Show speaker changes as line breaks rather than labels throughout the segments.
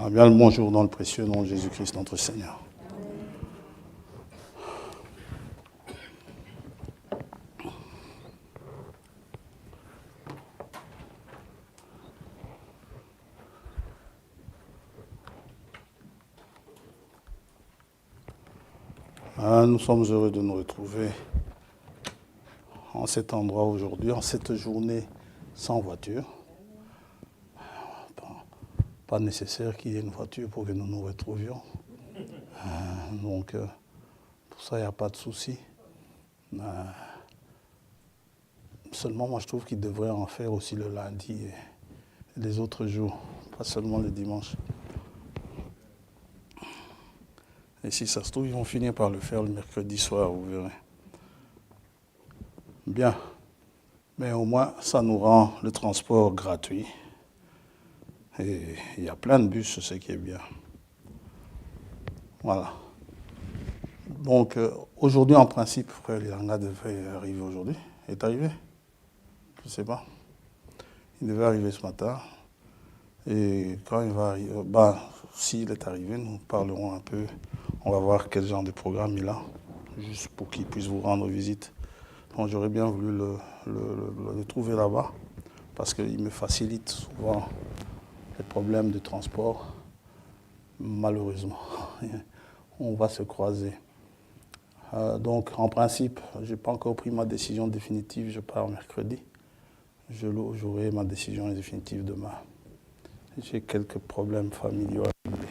Ah, bien le bonjour dans le précieux nom de Jésus-Christ notre Seigneur. Nous sommes heureux de nous retrouver en cet endroit aujourd'hui, en cette journée sans voiture. Pas nécessaire qu'il y ait une voiture pour que nous nous retrouvions. Donc, pour ça, il n'y a pas de souci. Seulement, moi, je trouve qu'il devrait en faire aussi le lundi et les autres jours, pas seulement le dimanche. Et si ça se trouve, ils vont finir par le faire le mercredi soir, vous verrez. Bien. Mais au moins, ça nous rend le transport gratuit. Et il y a plein de bus, c'est ce qui est bien. Voilà. Donc, aujourd'hui, en principe, Frère Lilanga devait arriver aujourd'hui. Il est arrivé? Je ne sais pas. Il devait arriver ce matin. Et quand il va arriver, s'il est arrivé, nous parlerons un peu. On va voir quel genre de programme il a, juste pour qu'il puisse vous rendre visite. Donc, j'aurais bien voulu le trouver là-bas, parce qu'il me facilite souvent les problèmes de transport. Malheureusement, on va se croiser. Donc, en principe, je n'ai pas encore pris ma décision définitive. Je pars mercredi. J'aurai ma décision définitive demain. J'ai quelques problèmes familiaux à régler.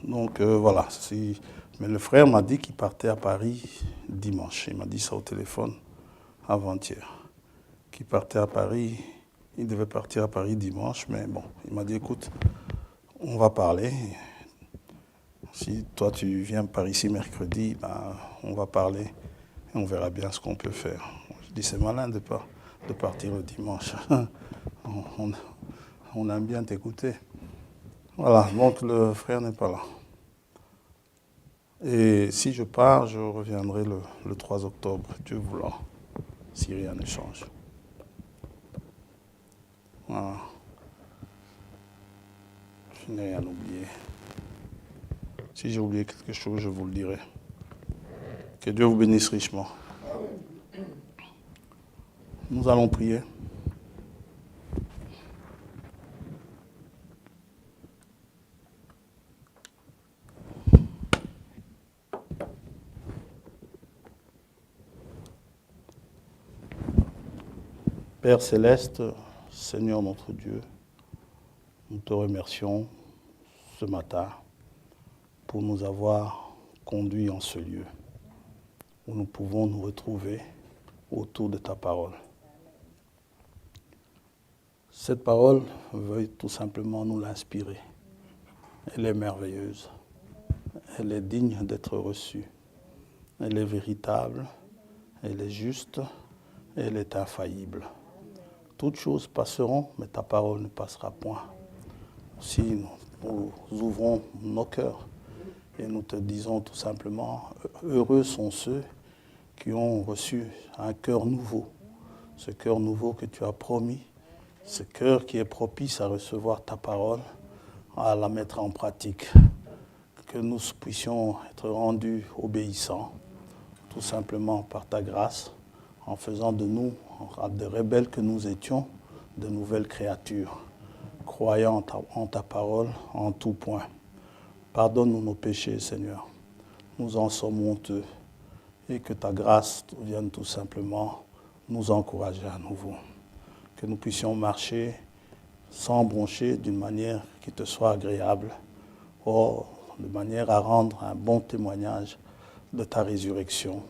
Donc, voilà. Mais le frère m'a dit qu'il partait à Paris dimanche. Il m'a dit ça au téléphone avant-hier. Qu'il partait à Paris. Il devait partir à Paris dimanche, mais bon, il m'a dit, écoute, on va parler. Si toi, tu viens par ici mercredi, on va parler et on verra bien ce qu'on peut faire. Je dis, c'est malin de partir le dimanche. On aime bien t'écouter. Voilà, donc le frère n'est pas là. Et si je pars, je reviendrai le 3 octobre, Dieu voulant, si rien ne change. Voilà. Je n'ai rien oublié. Si j'ai oublié quelque chose, je vous le dirai. Que Dieu vous bénisse richement. Nous allons prier. Père céleste, Seigneur notre Dieu, nous te remercions ce matin pour nous avoir conduits en ce lieu où nous pouvons nous retrouver autour de ta parole. Cette parole veuille tout simplement nous l'inspirer. Elle est merveilleuse, elle est digne d'être reçue, elle est véritable, elle est juste, elle est infaillible. Toutes choses passeront, mais ta parole ne passera point. Si nous ouvrons nos cœurs et nous te disons tout simplement, heureux sont ceux qui ont reçu un cœur nouveau, ce cœur nouveau que tu as promis, ce cœur qui est propice à recevoir ta parole, à la mettre en pratique, que nous puissions être rendus obéissants, tout simplement par ta grâce, en faisant de nous, des rebelles que nous étions, de nouvelles créatures, croyant en ta parole en tout point. Pardonne-nous nos péchés, Seigneur. Nous en sommes honteux. Et que ta grâce vienne tout simplement nous encourager à nouveau. Que nous puissions marcher sans broncher d'une manière qui te soit agréable. De manière à rendre un bon témoignage de ta résurrection,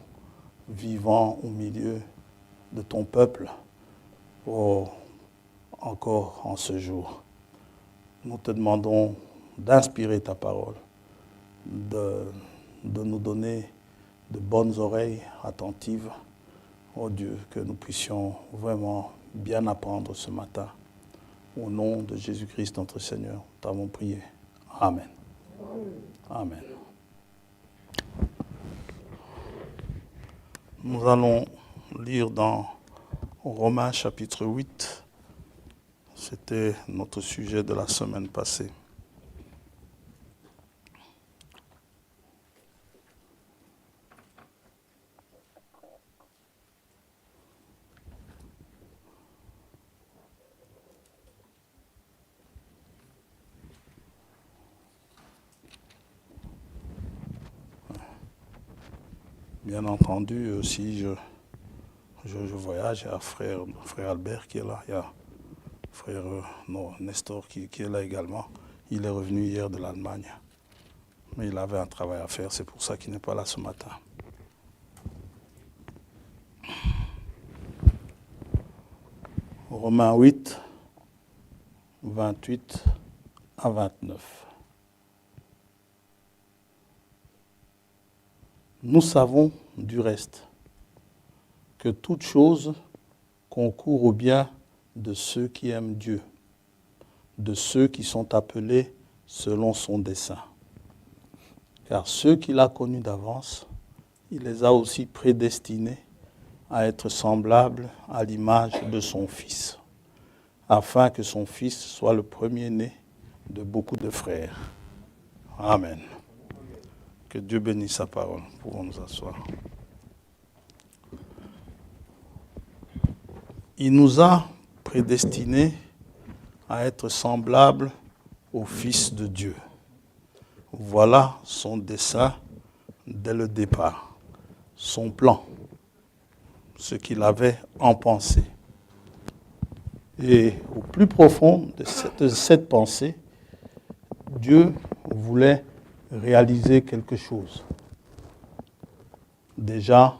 vivant au milieu de ton peuple, encore en ce jour. Nous te demandons d'inspirer ta parole, de nous donner de bonnes oreilles attentives, oh Dieu, que nous puissions vraiment bien apprendre ce matin. Au nom de Jésus-Christ notre Seigneur, nous t'avons prié. Amen. Amen. Nous allons lire dans Romains chapitre 8, c'était notre sujet de la semaine passée. Bien entendu, si je voyage, il y a frère Albert qui est là, il y a frère Nestor qui est là également. Il est revenu hier de l'Allemagne, mais il avait un travail à faire, c'est pour ça qu'il n'est pas là ce matin. Romains 8, 28 à 29. Nous savons du reste que toute chose concourt au bien de ceux qui aiment Dieu, de ceux qui sont appelés selon son dessein. Car ceux qu'il a connus d'avance, il les a aussi prédestinés à être semblables à l'image de son Fils, afin que son Fils soit le premier-né de beaucoup de frères. Amen. Que Dieu bénisse sa parole. Nous pouvons nous asseoir. Il nous a prédestinés à être semblables au Fils de Dieu. Voilà son dessein dès le départ, son plan, ce qu'il avait en pensée. Et au plus profond de cette pensée, Dieu voulait réaliser quelque chose. Déjà,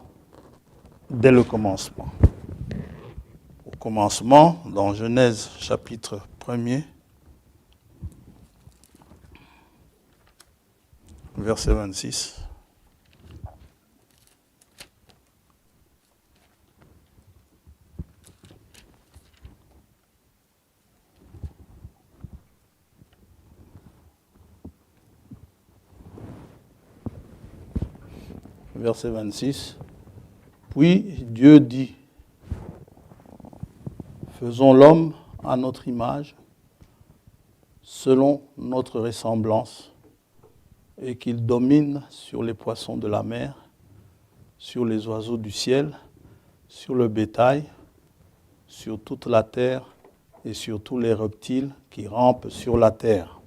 dès le commencement. Au commencement, dans Genèse chapitre 1er, verset 26. Verset 26. Puis Dieu dit, faisons l'homme à notre image, selon notre ressemblance, et qu'il domine sur les poissons de la mer, sur les oiseaux du ciel, sur le bétail, sur toute la terre et sur tous les reptiles qui rampent sur la terre.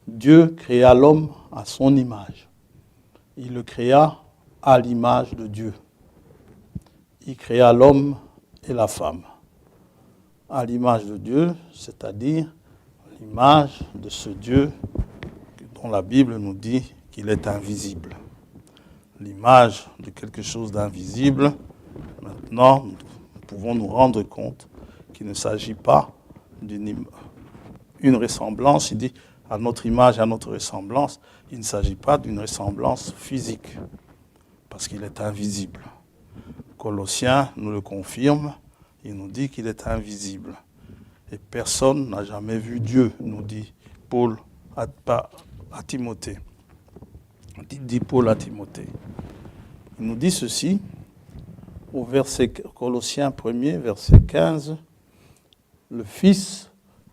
Dieu créa l'homme à son image. Il le créa à l'image de Dieu. Il créa l'homme et la femme. À l'image de Dieu, c'est-à-dire l'image de ce Dieu dont la Bible nous dit qu'il est invisible. L'image de quelque chose d'invisible, maintenant, nous pouvons nous rendre compte qu'il ne s'agit pas d'une ressemblance. Il dit à notre image, à notre ressemblance. Il ne s'agit pas d'une ressemblance physique, parce qu'il est invisible. Colossiens nous le confirme, il nous dit qu'il est invisible. Et personne n'a jamais vu Dieu, nous dit Paul à Timothée. Dit Paul à Timothée. Il nous dit ceci, au verset Colossiens 1er, verset 15, le Fils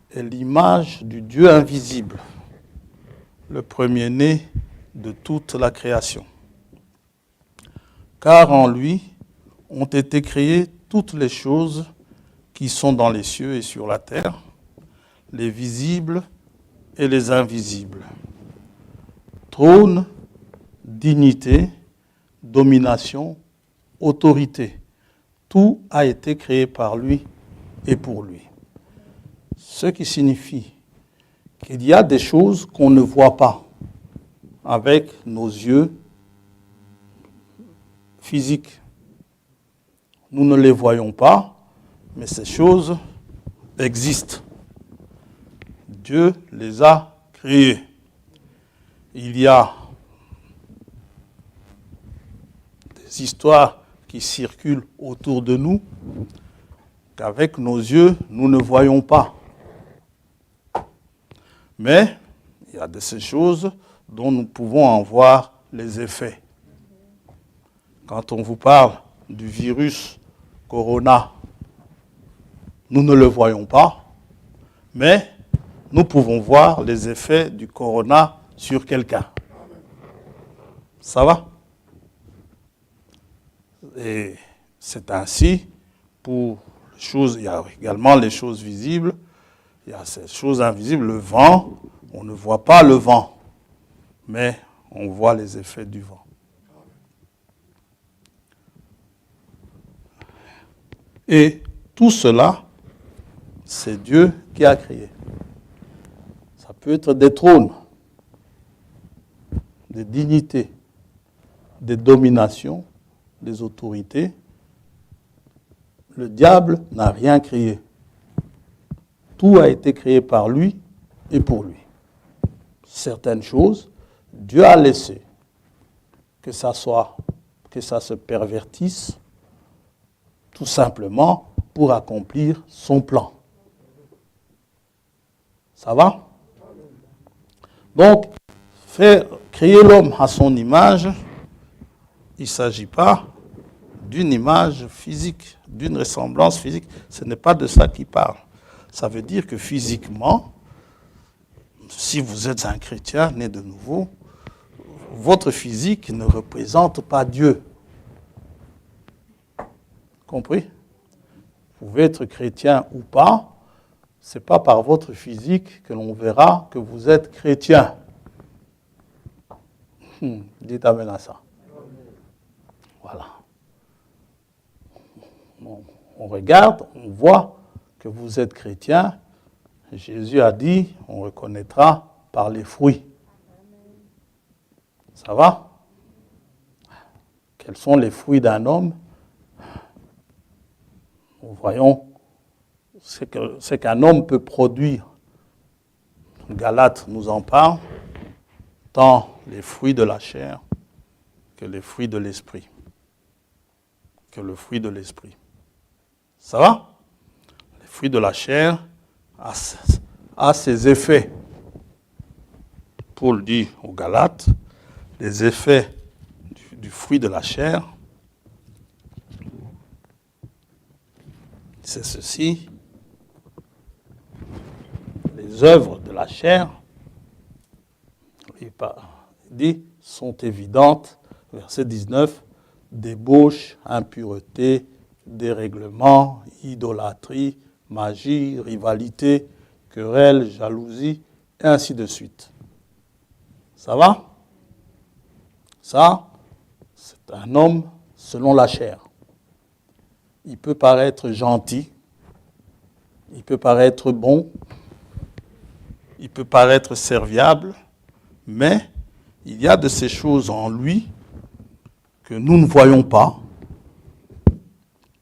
est l'image du Dieu invisible, le premier-né de toute la création. Car en lui ont été créées toutes les choses qui sont dans les cieux et sur la terre, les visibles et les invisibles. Trône, dignité, domination, autorité. Tout a été créé par lui et pour lui. Ce qui signifie qu'il y a des choses qu'on ne voit pas avec nos yeux physiques. Nous ne les voyons pas, mais ces choses existent. Dieu les a créées. Il y a des histoires qui circulent autour de nous qu'avec nos yeux, nous ne voyons pas. Mais il y a de ces choses dont nous pouvons en voir les effets. Quand on vous parle du virus corona, nous ne le voyons pas, mais nous pouvons voir les effets du corona sur quelqu'un. Ça va? Et c'est ainsi pour les choses, il y a également les choses visibles, il y a ces choses invisibles, le vent, on ne voit pas le vent, mais on voit les effets du vent. Et tout cela, c'est Dieu qui a créé. Ça peut être des trônes, des dignités, des dominations, des autorités. Le diable n'a rien créé. Tout a été créé par lui et pour lui. Certaines choses, Dieu a laissé que ça se pervertisse, tout simplement pour accomplir son plan. Ça va? Donc, créer l'homme à son image, il ne s'agit pas d'une image physique, d'une ressemblance physique. Ce n'est pas de ça qu'il parle. Ça veut dire que physiquement, si vous êtes un chrétien né de nouveau, votre physique ne représente pas Dieu. Compris? Vous pouvez être chrétien ou pas, ce n'est pas par votre physique que l'on verra que vous êtes chrétien. Dites amen à ça. Voilà. On regarde, on voit que vous êtes chrétien. Jésus a dit, on reconnaîtra par les fruits. Ça va? Quels sont les fruits d'un homme? Nous voyons ce qu'un homme peut produire. Galates nous en parle, tant les fruits de la chair que les fruits de l'esprit. Que le fruit de l'esprit. Ça va? Les fruits de la chair a ses effets. Paul dit aux Galates, les effets du fruit de la chair, c'est ceci. Les œuvres de la chair, il dit, sont évidentes. Verset 19, débauche, impureté, dérèglement, idolâtrie, magie, rivalité, querelle, jalousie, et ainsi de suite. Ça va? Ça, c'est un homme selon la chair. Il peut paraître gentil, il peut paraître bon, il peut paraître serviable, mais il y a de ces choses en lui que nous ne voyons pas,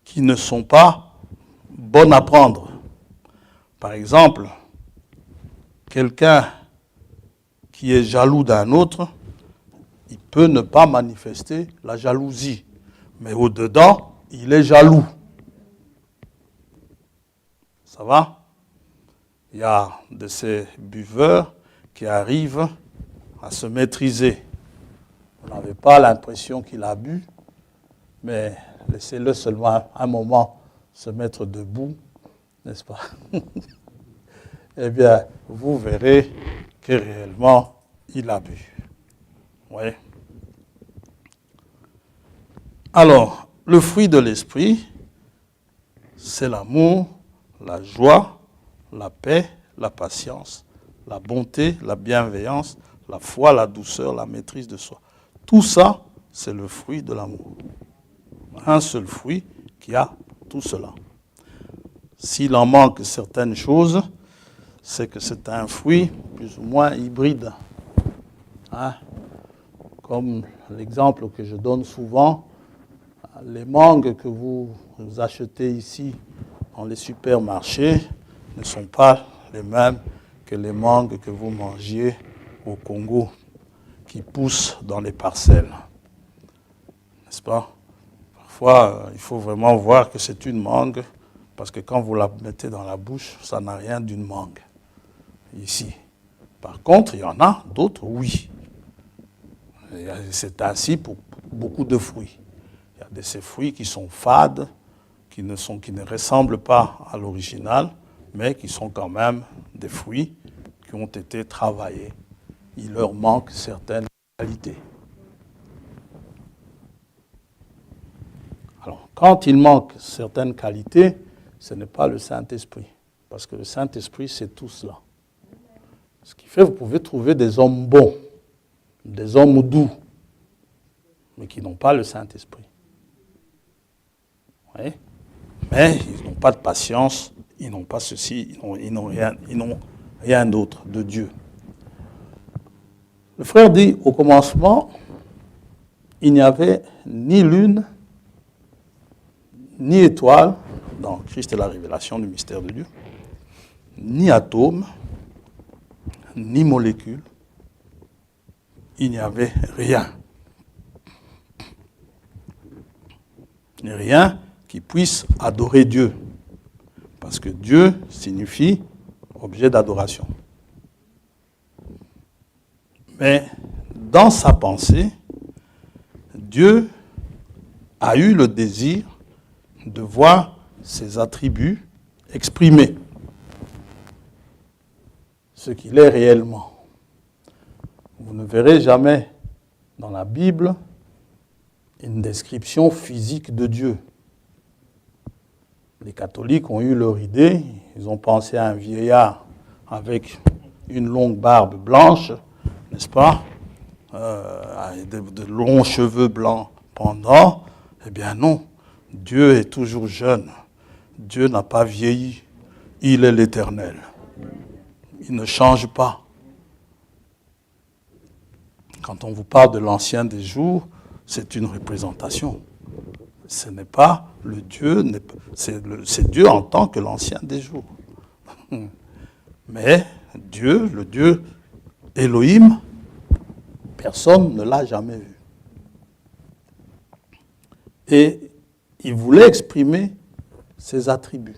qui ne sont pas bonnes à prendre. Par exemple, quelqu'un qui est jaloux d'un autre, il peut ne pas manifester la jalousie, mais au-dedans, il est jaloux. Ça va? Il y a de ces buveurs qui arrivent à se maîtriser. Vous n'avez pas l'impression qu'il a bu, mais laissez-le seulement un moment se mettre debout, n'est-ce pas? Eh bien, vous verrez que réellement, il a bu. Oui. Alors, le fruit de l'esprit, c'est l'amour, la joie, la paix, la patience, la bonté, la bienveillance, la foi, la douceur, la maîtrise de soi. Tout ça, c'est le fruit de l'amour. Un seul fruit qui a tout cela. S'il en manque certaines choses, c'est que c'est un fruit plus ou moins hybride. Hein? Comme l'exemple que je donne souvent, les mangues que vous achetez ici dans les supermarchés ne sont pas les mêmes que les mangues que vous mangiez au Congo, qui poussent dans les parcelles. N'est-ce pas? Parfois, il faut vraiment voir que c'est une mangue, parce que quand vous la mettez dans la bouche, ça n'a rien d'une mangue, ici. Par contre, il y en a d'autres, oui. C'est ainsi pour beaucoup de fruits. Il y a de ces fruits qui sont fades, qui ne ressemblent pas à l'original, mais qui sont quand même des fruits qui ont été travaillés. Il leur manque certaines qualités. Alors, quand il manque certaines qualités, ce n'est pas le Saint-Esprit. Parce que le Saint-Esprit, c'est tout cela. Ce qui fait que vous pouvez trouver des hommes bons, des hommes doux, mais qui n'ont pas le Saint-Esprit. Oui. Mais ils n'ont pas de patience, ils n'ont pas ceci, ils n'ont rien d'autre de Dieu. Le frère dit, au commencement, il n'y avait ni lune, ni étoile, dans Christ et la révélation du mystère de Dieu, ni atome, ni molécule, il n'y avait rien. Rien qui puisse adorer Dieu. Parce que Dieu signifie objet d'adoration. Mais dans sa pensée, Dieu a eu le désir de voir ses attributs exprimés. Ce qu'il est réellement. Vous ne verrez jamais dans la Bible une description physique de Dieu. Les catholiques ont eu leur idée, ils ont pensé à un vieillard avec une longue barbe blanche, n'est-ce pas, de longs cheveux blancs pendants. Eh bien non, Dieu est toujours jeune. Dieu n'a pas vieilli. Il est l'Éternel. Il ne change pas. Quand on vous parle de l'ancien des jours, c'est une représentation. Ce n'est pas le Dieu, c'est Dieu en tant que l'ancien des jours. Mais Dieu, le Dieu Elohim, personne ne l'a jamais vu. Et il voulait exprimer ses attributs.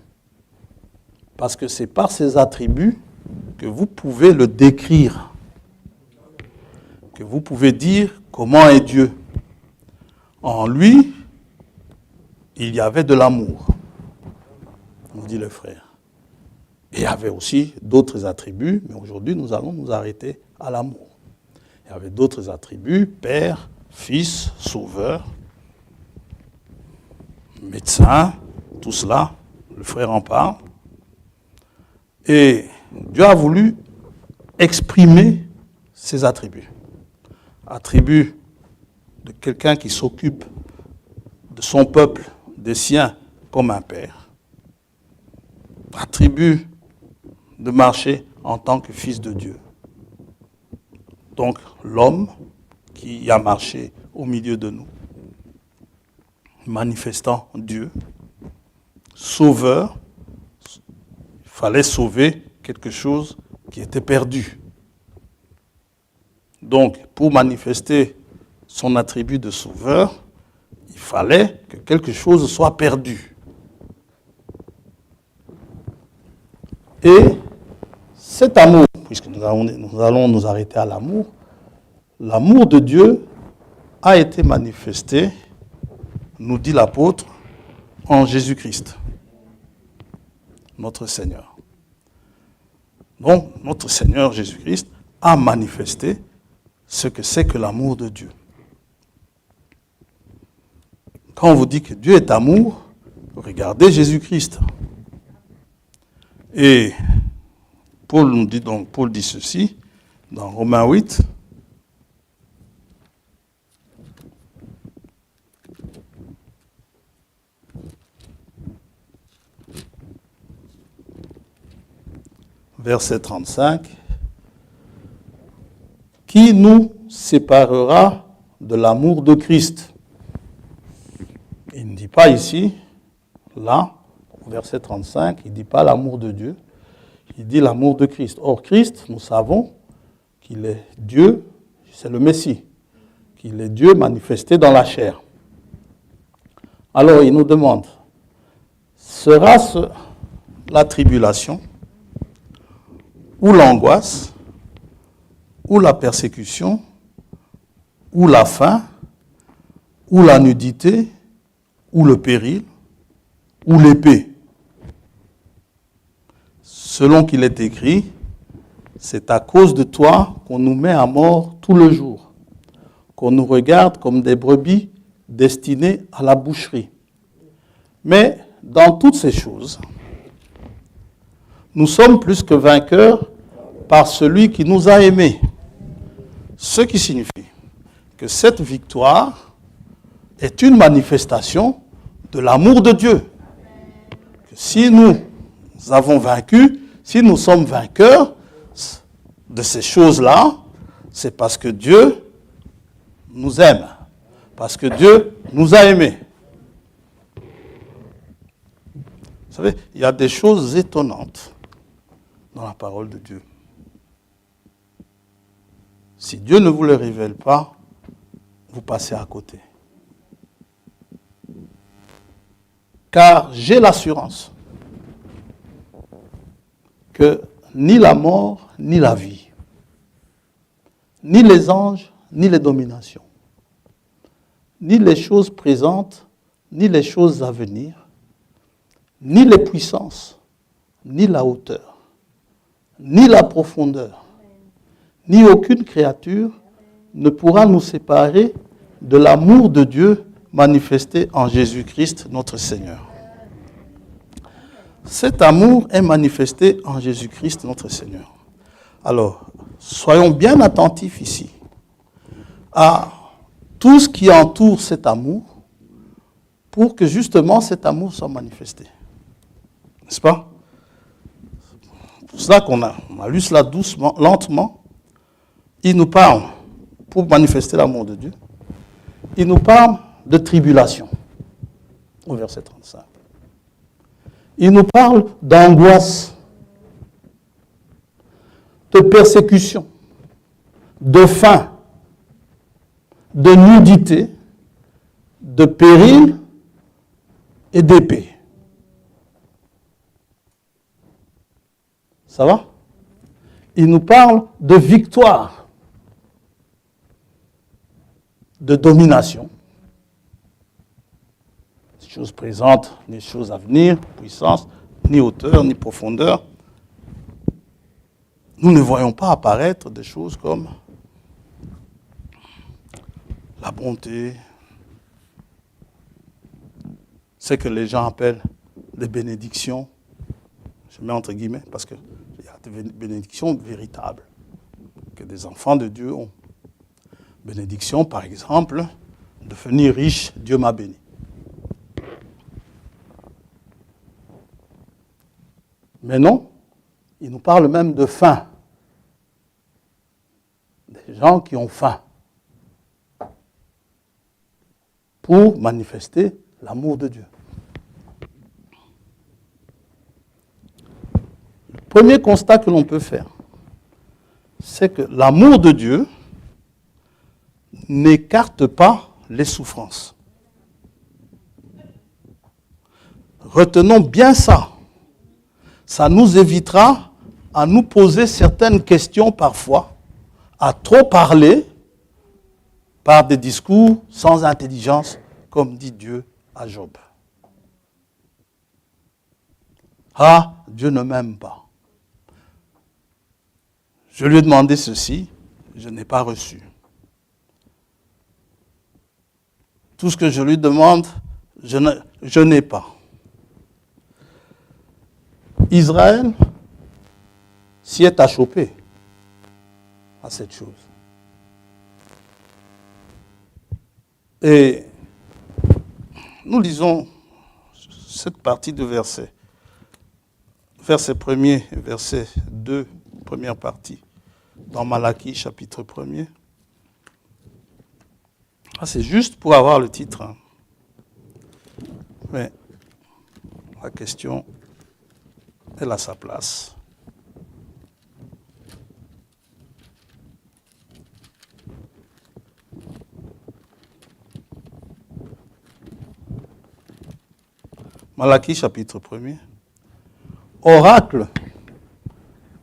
Parce que c'est par ses attributs que vous pouvez le décrire. Que vous pouvez dire comment est Dieu. En lui, il y avait de l'amour, nous dit le frère. Et il y avait aussi d'autres attributs, mais aujourd'hui nous allons nous arrêter à l'amour. Il y avait d'autres attributs, Père, Fils, Sauveur, médecin, tout cela, le frère en parle. Et Dieu a voulu exprimer ses attributs. Attributs de quelqu'un qui s'occupe de son peuple, des siens, comme un père. Attribut de marcher en tant que fils de Dieu. Donc l'homme qui a marché au milieu de nous, manifestant Dieu, sauveur, il fallait sauver quelque chose qui était perdu. Donc pour manifester son attribut de sauveur, il fallait que quelque chose soit perdu. Et cet amour, puisque nous allons nous arrêter à l'amour, l'amour de Dieu a été manifesté, nous dit l'apôtre, en Jésus-Christ, notre Seigneur. Donc, notre Seigneur Jésus-Christ a manifesté ce que c'est que l'amour de Dieu. Quand on vous dit que Dieu est amour, regardez Jésus-Christ. Et Paul dit ceci dans Romains 8. Verset 35. Qui nous séparera de l'amour de Christ? Il ne dit pas ici, là, au verset 35, il ne dit pas l'amour de Dieu, il dit l'amour de Christ. Or, Christ, nous savons qu'il est Dieu, c'est le Messie, qu'il est Dieu manifesté dans la chair. Alors, il nous demande, sera-ce la tribulation, ou l'angoisse, ou la persécution, ou la faim, ou la nudité, ou le péril, ou l'épée. Selon qu'il est écrit, c'est à cause de toi qu'on nous met à mort tout le jour, qu'on nous regarde comme des brebis destinées à la boucherie. Mais dans toutes ces choses, nous sommes plus que vainqueurs par celui qui nous a aimés. Ce qui signifie que cette victoire est une manifestation de l'amour de Dieu. Que si nous avons vaincu, si nous sommes vainqueurs de ces choses-là, c'est parce que Dieu nous aime, parce que Dieu nous a aimés. Vous savez, il y a des choses étonnantes dans la parole de Dieu. Si Dieu ne vous le révèle pas, vous passez à côté. Car j'ai l'assurance que ni la mort, ni la vie, ni les anges, ni les dominations, ni les choses présentes, ni les choses à venir, ni les puissances, ni la hauteur, ni la profondeur, ni aucune créature ne pourra nous séparer de l'amour de Dieu manifesté en Jésus-Christ notre Seigneur. Cet amour est manifesté en Jésus-Christ notre Seigneur. Alors, soyons bien attentifs ici à tout ce qui entoure cet amour pour que justement cet amour soit manifesté. N'est-ce pas? C'est pour cela qu'on a lu cela doucement, lentement. Il nous parle, pour manifester l'amour de Dieu, il nous parle de tribulation, au verset 35. Il nous parle d'angoisse, de persécution, de faim, de nudité, de péril et d'épée. Ça va? Il nous parle de victoire, de domination, des choses présentes, des choses à venir, puissance, ni hauteur, ni profondeur. Nous ne voyons pas apparaître des choses comme la bonté, ce que les gens appellent les bénédictions. Je mets entre guillemets parce qu'il y a des bénédictions véritables que des enfants de Dieu ont. Bénédiction, par exemple, devenir riche, Dieu m'a béni. Mais non, il nous parle même de faim. Des gens qui ont faim pour manifester l'amour de Dieu. Le premier constat que l'on peut faire, c'est que l'amour de Dieu n'écarte pas les souffrances. Retenons bien ça. Ça nous évitera à nous poser certaines questions parfois, à trop parler par des discours sans intelligence, comme dit Dieu à Job. Ah, Dieu ne m'aime pas. Je lui ai demandé ceci, je n'ai pas reçu. Tout ce que je lui demande, je n'ai pas. Israël s'y est achoppé à cette chose. Et nous lisons cette partie de verset 1er, verset 2, première partie, dans Malachie, chapitre 1er. Ah, c'est juste pour avoir le titre. Hein. Mais la question, elle a sa place. Malachie, chapitre 1er. Oracle,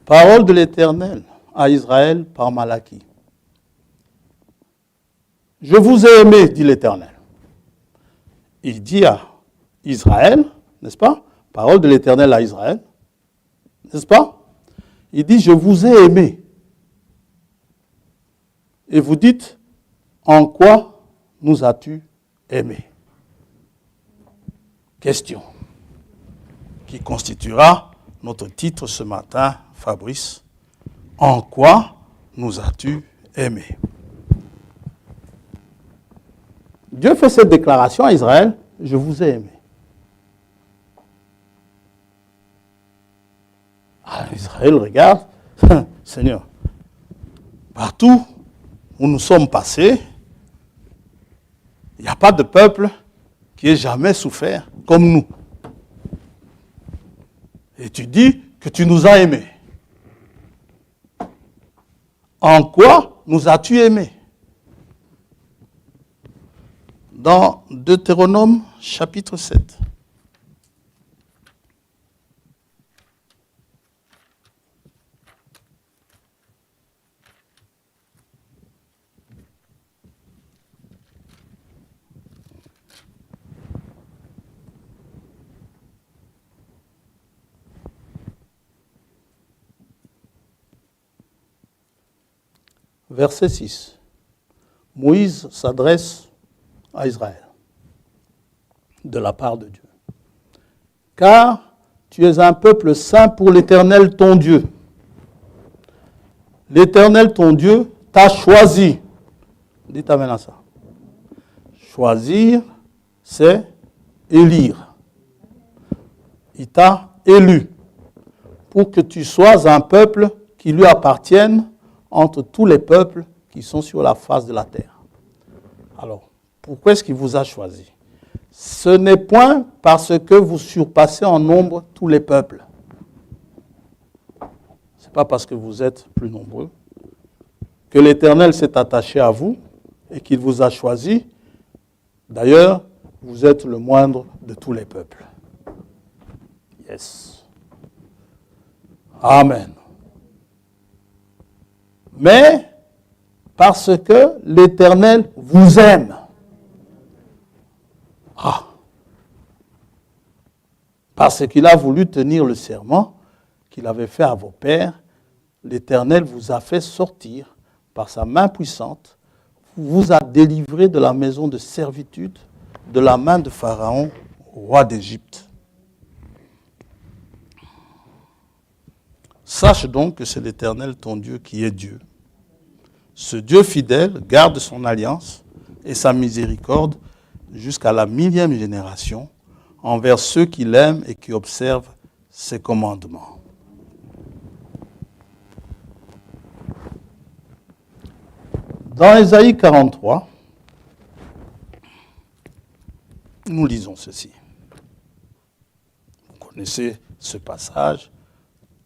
parole de l'Éternel à Israël par Malachie. Je vous ai aimé, dit l'Éternel. Il dit à Israël, n'est-ce pas? Parole de l'Éternel à Israël, n'est-ce pas? Il dit, je vous ai aimé. Et vous dites, en quoi nous as-tu aimé? Question qui constituera notre titre ce matin, Fabrice. En quoi nous as-tu aimé? Dieu fait cette déclaration à Israël, je vous ai aimé. Alors Israël regarde, Seigneur, partout où nous sommes passés, il n'y a pas de peuple qui ait jamais souffert comme nous. Et tu dis que tu nous as aimés. En quoi nous as-tu aimés? Dans Deutéronome chapitre 7. Verset 6. Moïse s'adresse à Israël de la part de Dieu. Car tu es un peuple saint pour l'Éternel ton Dieu. L'Éternel ton Dieu t'a choisi. Dites amen à ça. Choisir, c'est élire. Il t'a élu pour que tu sois un peuple qui lui appartienne entre tous les peuples qui sont sur la face de la terre. Alors, pourquoi est-ce qu'il vous a choisi? Ce n'est point parce que vous surpassez en nombre tous les peuples. Ce n'est pas parce que vous êtes plus nombreux que l'Éternel s'est attaché à vous et qu'il vous a choisi. D'ailleurs, vous êtes le moindre de tous les peuples. Yes. Amen. Mais parce que l'Éternel vous aime. Ah. Parce qu'il a voulu tenir le serment qu'il avait fait à vos pères, l'Éternel vous a fait sortir par sa main puissante, vous a délivré de la maison de servitude, de la main de Pharaon, roi d'Égypte. Sache donc que c'est l'Éternel ton Dieu qui est Dieu. Ce Dieu fidèle garde son alliance et sa miséricorde jusqu'à la 1000e génération envers ceux qui l'aiment et qui observent ses commandements. Dans Ésaïe 43, nous lisons ceci. Vous connaissez ce passage,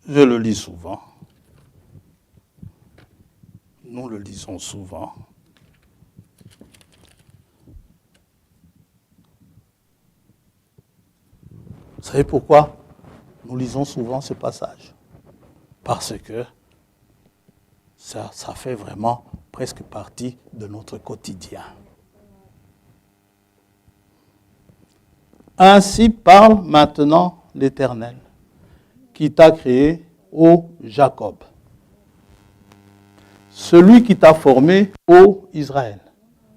je le lis souvent. Nous le lisons souvent. Vous savez pourquoi nous lisons souvent ce passage? Parce que ça fait vraiment presque partie de notre quotidien. Ainsi parle maintenant l'Éternel, qui t'a créé, ô Jacob. Celui qui t'a formé, ô Israël,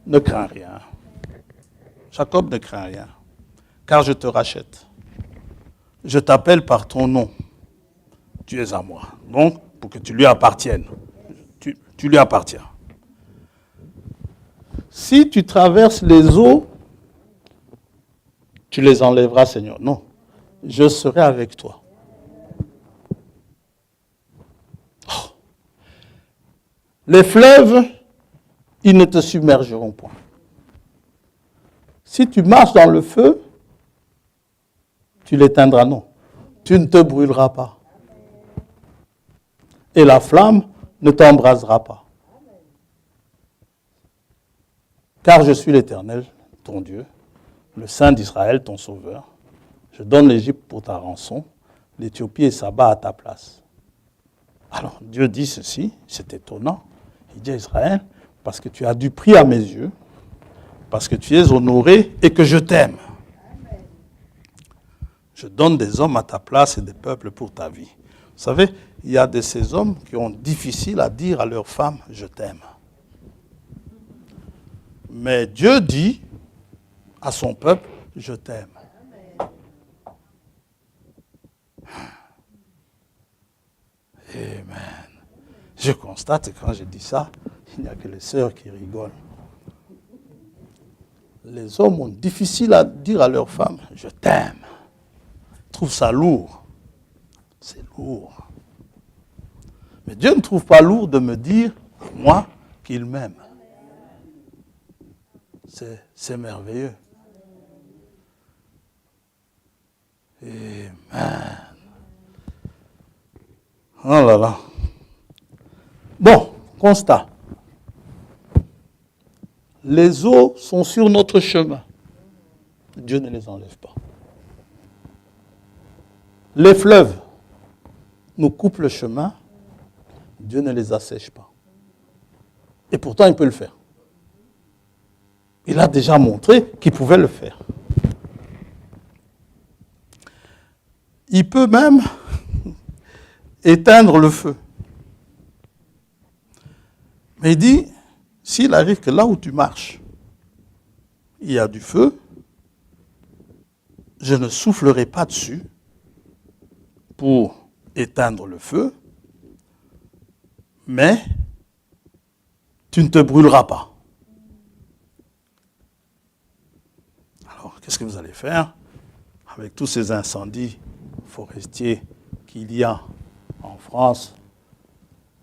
ne crains rien. Jacob ne craint rien, car je te rachète. Je t'appelle par ton nom. Tu es à moi. Donc, pour que tu lui appartiennes. Tu lui appartiens. Si tu traverses les eaux, tu les enlèveras, Seigneur. Non, je serai avec toi. Oh. Les fleuves, ils ne te submergeront point. Si tu marches dans le feu, tu l'éteindras, non. Tu ne te brûleras pas. Et la flamme ne t'embrasera pas. Car je suis l'Éternel, ton Dieu, le Saint d'Israël, ton Sauveur. Je donne l'Égypte pour ta rançon, l'Éthiopie et Saba à ta place. Alors Dieu dit ceci, c'est étonnant. Il dit à Israël, parce que tu as du prix à mes yeux, parce que tu es honoré et que je t'aime. Je donne des hommes à ta place et des peuples pour ta vie. Vous savez, il y a de ces hommes qui ont difficile à dire à leur femme, je t'aime. Mais Dieu dit à son peuple, je t'aime. Amen. Je constate que quand je dis ça, il n'y a que les sœurs qui rigolent. Les hommes ont difficile à dire à leur femme, je t'aime. Ils trouvent ça lourd. C'est lourd. Mais Dieu ne trouve pas lourd de me dire, moi, qu'il m'aime. C'est merveilleux. Amen. Oh là là. Bon, constat. Les eaux sont sur notre chemin. Dieu ne les enlève pas. Les fleuves nous coupent le chemin. Dieu ne les assèche pas. Et pourtant, il peut le faire. Il a déjà montré qu'il pouvait le faire. Il peut même éteindre le feu. Mais il dit, s'il arrive que là où tu marches, il y a du feu, je ne soufflerai pas dessus pour éteindre le feu, mais tu ne te brûleras pas. Alors, qu'est-ce que vous allez faire avec tous ces incendies forestiers qu'il y a en France?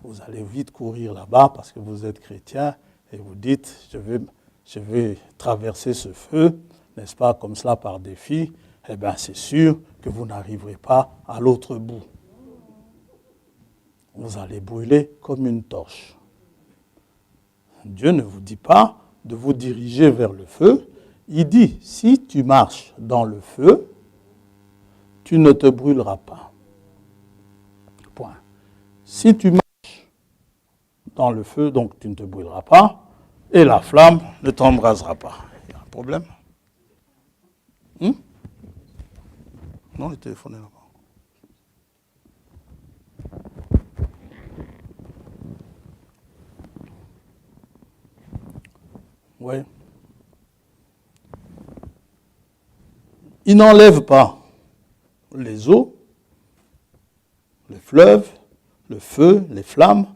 Vous allez vite courir là-bas parce que vous êtes chrétien et vous dites, je vais traverser ce feu, n'est-ce pas, comme cela par défi. Eh bien, c'est sûr que vous n'arriverez pas à l'autre bout. Vous allez brûler comme une torche. Dieu ne vous dit pas de vous diriger vers le feu. Il dit, si tu marches dans le feu, tu ne te brûleras pas. Point. Si tu marches dans le feu, donc tu ne te brûleras pas, et la flamme ne t'embrasera pas. Il y a un problème? Non, le téléphone est là-bas. Oui. Il n'enlève pas les eaux, les fleuves, le feu, les flammes,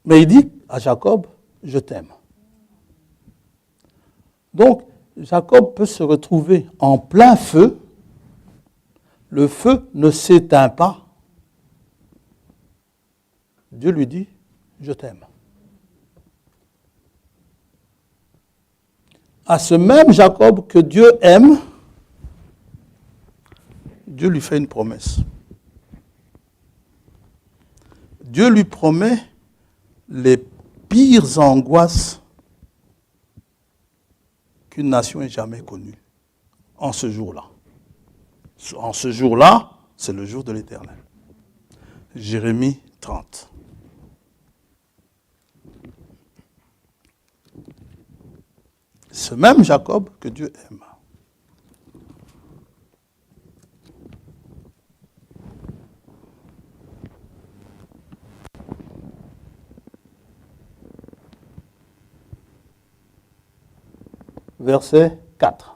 mais il dit à Jacob, je t'aime. Donc, Jacob peut se retrouver en plein feu, le feu ne s'éteint pas. Dieu lui dit, je t'aime. À ce même Jacob que Dieu aime, Dieu lui fait une promesse. Dieu lui promet les pires angoisses qu'une nation ait jamais connues en ce jour-là. En ce jour-là, c'est le jour de l'Éternel. Jérémie 30. Ce même Jacob que Dieu aime. Verset 4.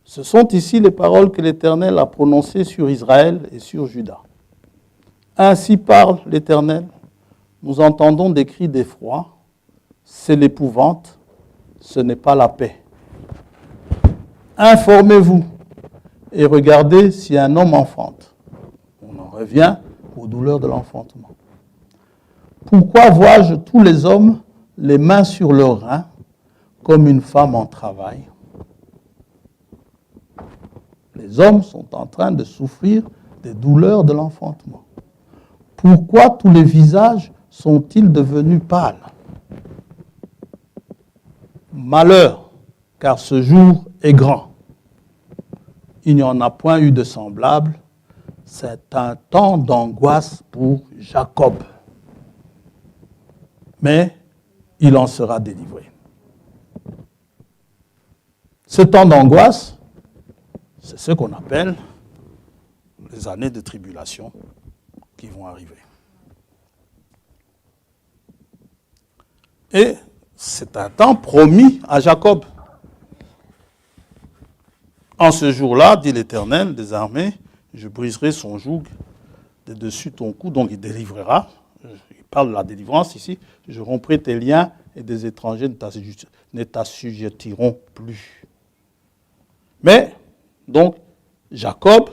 Ce sont ici les paroles que l'Éternel a prononcées sur Israël et sur Juda. Ainsi parle l'Éternel, nous entendons des cris d'effroi, c'est l'épouvante, ce n'est pas la paix. Informez-vous et regardez si un homme enfante. On en revient aux douleurs de l'enfantement. Pourquoi vois-je tous les hommes les mains sur leurs reins, comme une femme en travail? Les hommes sont en train de souffrir des douleurs de l'enfantement. Pourquoi tous les visages sont-ils devenus pâles? Malheur, car ce jour est grand. Il n'y en a point eu de semblable. C'est un temps d'angoisse pour Jacob. Mais il en sera délivré. Ce temps d'angoisse, C'est ce qu'on appelle les années de tribulation qui vont arriver. Et c'est un temps promis à Jacob. En ce jour-là, dit l'Éternel des armées, je briserai son joug de dessus ton cou, donc il délivrera. Il parle de la délivrance ici. Je romprai tes liens et des étrangers ne t'assujettiront plus. Mais, donc, Jacob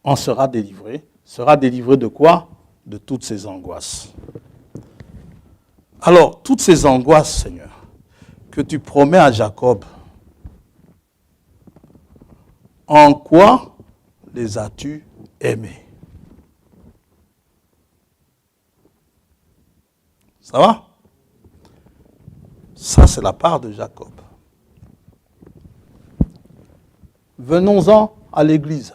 en sera délivré. Sera délivré de quoi? De toutes ses angoisses. Alors, toutes ces angoisses, Seigneur, que tu promets à Jacob, en quoi les as-tu aimées? Ça va? Ça, c'est la part de Jacob. Venons-en à l'Église.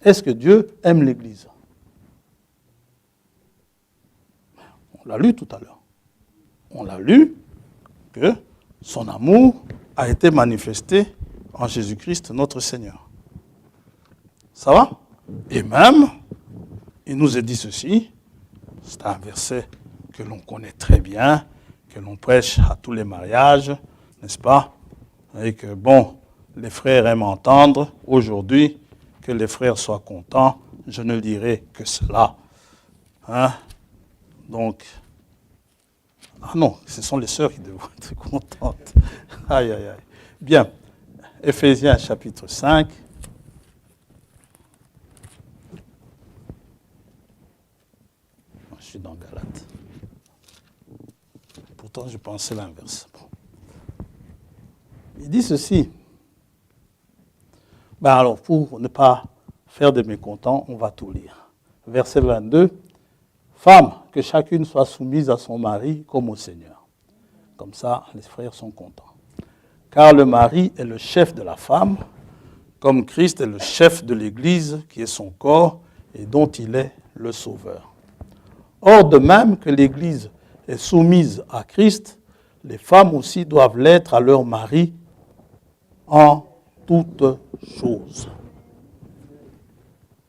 Est-ce que Dieu aime l'Église? On l'a lu tout à l'heure. On l'a lu que son amour a été manifesté en Jésus-Christ, notre Seigneur. Ça va? Et même, il nous a dit ceci, c'est un verset que l'on connaît très bien, que l'on prêche à tous les mariages, n'est-ce pas? Et que, bon, les frères aiment entendre aujourd'hui, que les frères soient contents, je ne dirai que cela. Hein? Donc, ah non, ce sont les sœurs qui devraient être contentes. Aïe, aïe, aïe. Bien, Éphésiens chapitre 5. Je suis dans Galates. Pourtant, je pensais l'inverse. Bon. Il dit ceci. Ben alors, pour ne pas faire de mécontents, on va tout lire. Verset 22. Femmes, que chacune soit soumise à son mari comme au Seigneur. Comme ça, les frères sont contents. Car le mari est le chef de la femme, comme Christ est le chef de l'Église, qui est son corps et dont il est le sauveur. Or, de même que l'Église est soumise à Christ, les femmes aussi doivent l'être à leur mari en toutes choses.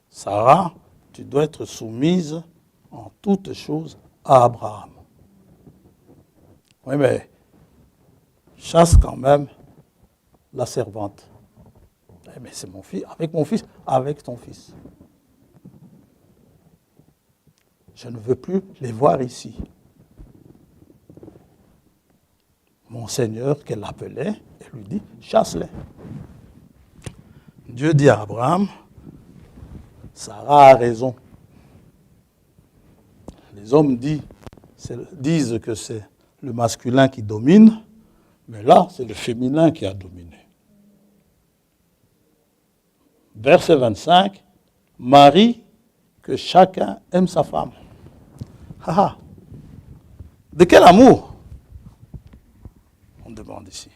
Sarah, tu dois être soumise en toutes choses à Abraham. Oui, mais chasse quand même la servante. Eh bien, c'est mon fils, avec ton fils. Je ne veux plus les voir ici. Mon Seigneur, qu'elle appelait, elle lui dit, chasse-les. Dieu dit à Abraham, Sarah a raison. Les hommes disent que c'est le masculin qui domine, mais là, c'est le féminin qui a dominé. Verset 25, Marie, que chacun aime sa femme. Ah, de quel amour? On demande ici.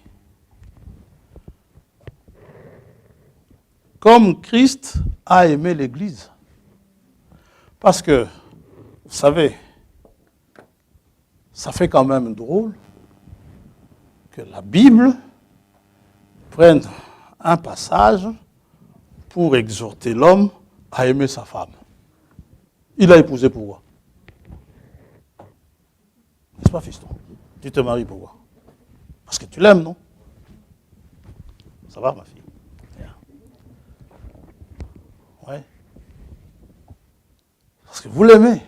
Comme Christ a aimé l'Église. Parce que, vous savez, ça fait quand même drôle que la Bible prenne un passage pour exhorter l'homme à aimer sa femme. Il a épousé pourquoi? N'est-ce pas, fiston? Tu te maries pourquoi? Parce que tu l'aimes, non? Ça va, ma fille? Oui. Parce que vous l'aimez.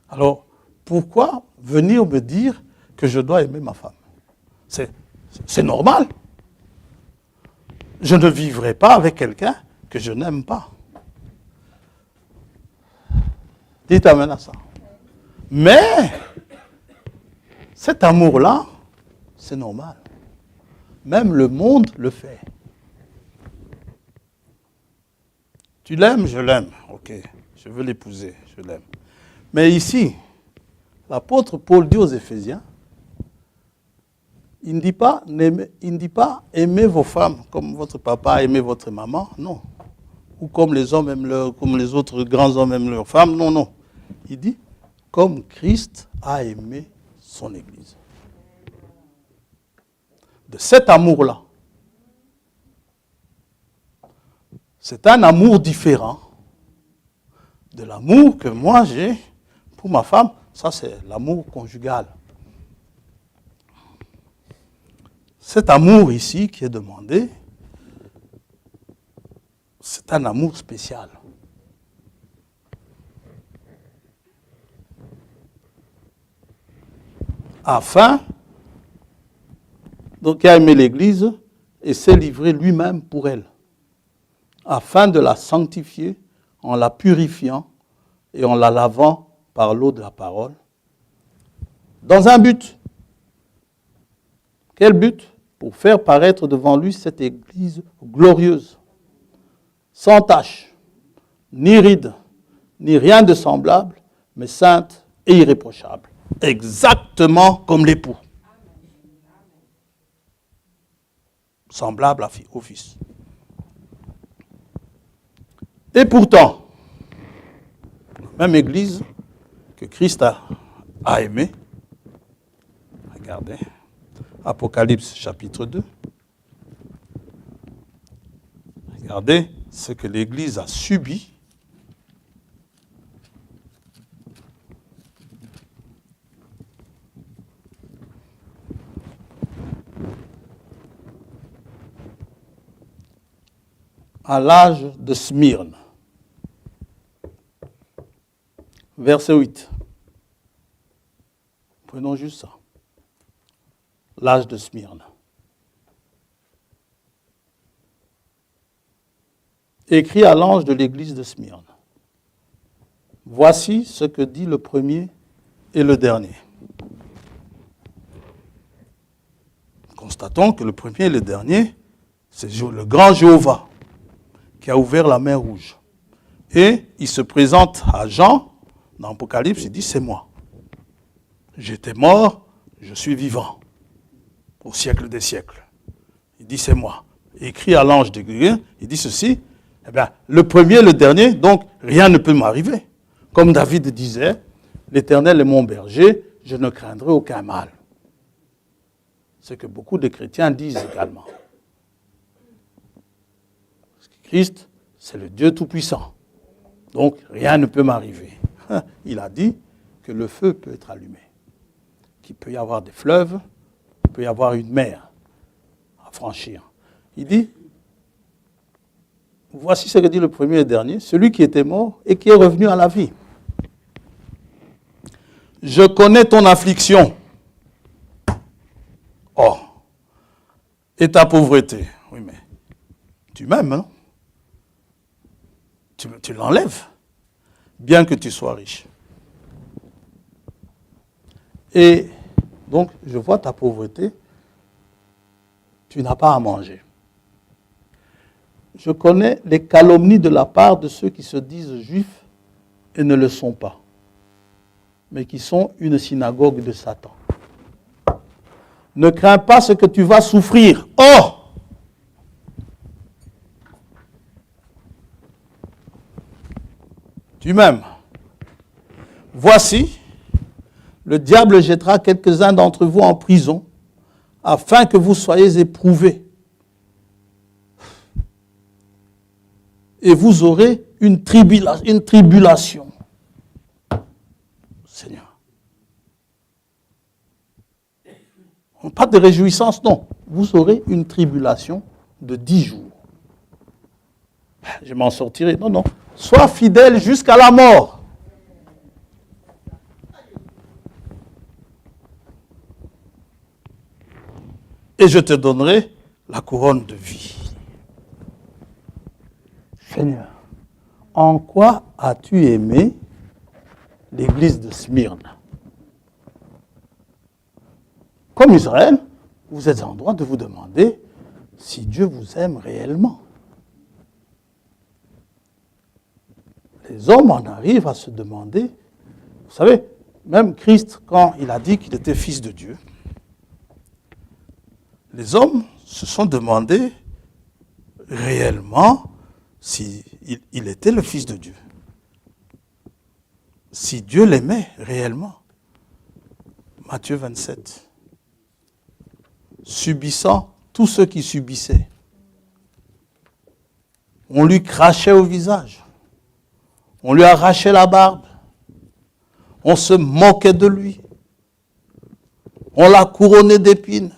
Alors, pourquoi venir me dire que je dois aimer ma femme? C'est normal. Je ne vivrai pas avec quelqu'un que je n'aime pas. Dites amen à ça. Mais, cet amour-là, c'est normal. Même le monde le fait. Tu l'aimes, je l'aime. Ok, je veux l'épouser, je l'aime. Mais ici, l'apôtre Paul dit aux Éphésiens, il ne dit pas aimez vos femmes comme votre papa a aimé votre maman, non. Ou comme les hommes aiment comme les autres grands hommes aiment leurs femmes, non, non. Il dit comme Christ a aimé son Église. De cet amour-là, c'est un amour différent de l'amour que moi j'ai pour ma femme. Ça, c'est l'amour conjugal. Cet amour ici qui est demandé, c'est un amour spécial. Afin, donc il a aimé l'Église et s'est livré lui-même pour elle, afin de la sanctifier en la purifiant et en la lavant par l'eau de la parole, dans un but. Quel but? Pour faire paraître devant lui cette Église glorieuse, sans tache, ni ride, ni rien de semblable, mais sainte et irréprochable, exactement comme l'époux, semblable au Fils. Et pourtant, la même Église que Christ a aimée, regardez, Apocalypse chapitre 2, regardez ce que l'Église a subi. À l'âge de Smyrne. Verset 8. Prenons juste ça. L'âge de Smyrne. Écrit à l'ange de l'église de Smyrne. Voici ce que dit le premier et le dernier. Constatons que le premier et le dernier, c'est le grand Jéhovah qui a ouvert la mer Rouge. Et il se présente à Jean, dans l'Apocalypse, il dit, c'est moi. J'étais mort, je suis vivant, au siècle des siècles. Il dit, c'est moi. Écrit à l'ange de Gabriel, il dit ceci, eh bien, le premier, le dernier, donc rien ne peut m'arriver. Comme David disait, l'Éternel est mon berger, je ne craindrai aucun mal. Ce que beaucoup de chrétiens disent également. Parce que Christ, c'est le Dieu Tout-Puissant. Donc, rien ne peut m'arriver. Il a dit que le feu peut être allumé, qu'il peut y avoir des fleuves, il peut y avoir une mer à franchir. Il dit, voici ce que dit le premier et le dernier, celui qui était mort et qui est revenu à la vie. Je connais ton affliction. Oh, et ta pauvreté. Oui, mais tu m'aimes, hein? Tu l'enlèves, bien que tu sois riche. Et donc, je vois ta pauvreté, tu n'as pas à manger. Je connais les calomnies de la part de ceux qui se disent juifs et ne le sont pas, mais qui sont une synagogue de Satan. Ne crains pas ce que tu vas souffrir. Oh! Tu m'aimes. Voici, le diable jettera quelques-uns d'entre vous en prison, afin que vous soyez éprouvés. Et vous aurez une tribulation. Seigneur. Pas de réjouissance, non. Vous aurez une tribulation de 10 jours. Je m'en sortirai. Non, non. Sois fidèle jusqu'à la mort. Et je te donnerai la couronne de vie. Seigneur, en quoi as-tu aimé l'église de Smyrne? Comme Israël, vous êtes en droit de vous demander si Dieu vous aime réellement. Les hommes en arrivent à se demander, vous savez, même Christ, quand il a dit qu'il était fils de Dieu, les hommes se sont demandé réellement s'il était le fils de Dieu. Si Dieu l'aimait réellement. Matthieu 27. Subissant tous ceux qui subissaient. On lui crachait au visage. On lui arrachait la barbe. On se moquait de lui. On l'a couronné d'épines.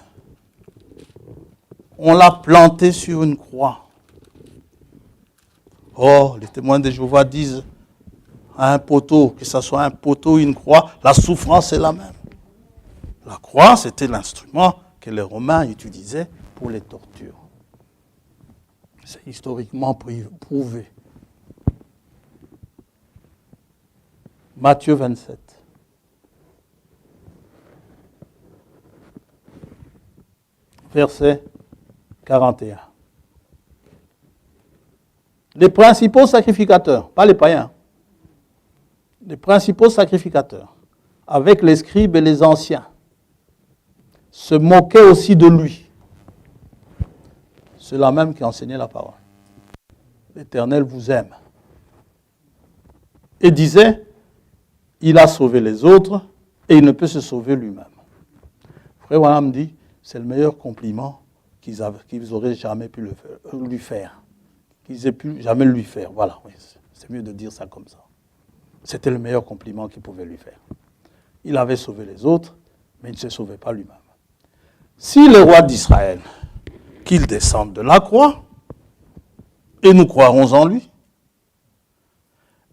On l'a planté sur une croix. Oh, les témoins de Jéhovah disent à un poteau, que ce soit un poteau ou une croix, la souffrance est la même. La croix, c'était l'instrument que les Romains utilisaient pour les tortures. C'est historiquement prouvé. Matthieu 27. Verset 41. Les principaux sacrificateurs, pas les païens, les principaux sacrificateurs, avec les scribes et les anciens, se moquaient aussi de lui. C'est la même qui enseignait la parole. L'Éternel vous aime. Et disait, il a sauvé les autres et il ne peut se sauver lui-même. Frère Branham dit, c'est le meilleur compliment qu'ils auraient jamais pu lui faire. Qu'ils aient pu jamais lui faire. Voilà, oui, c'est mieux de dire ça comme ça. C'était le meilleur compliment qu'ils pouvaient lui faire. Il avait sauvé les autres, mais il ne se sauvait pas lui-même. Si le roi d'Israël, qu'il descende de la croix, et nous croirons en lui,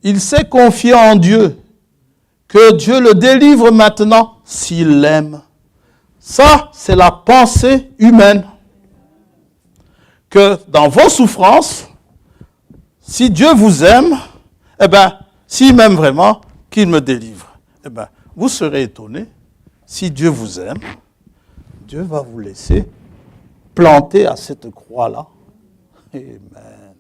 il s'est confié en Dieu, que Dieu le délivre maintenant s'il l'aime. Ça, c'est la pensée humaine. Que dans vos souffrances, si Dieu vous aime, eh bien, s'il m'aime vraiment, qu'il me délivre. Eh bien, vous serez étonnés, si Dieu vous aime, Dieu va vous laisser planter à cette croix-là. Amen.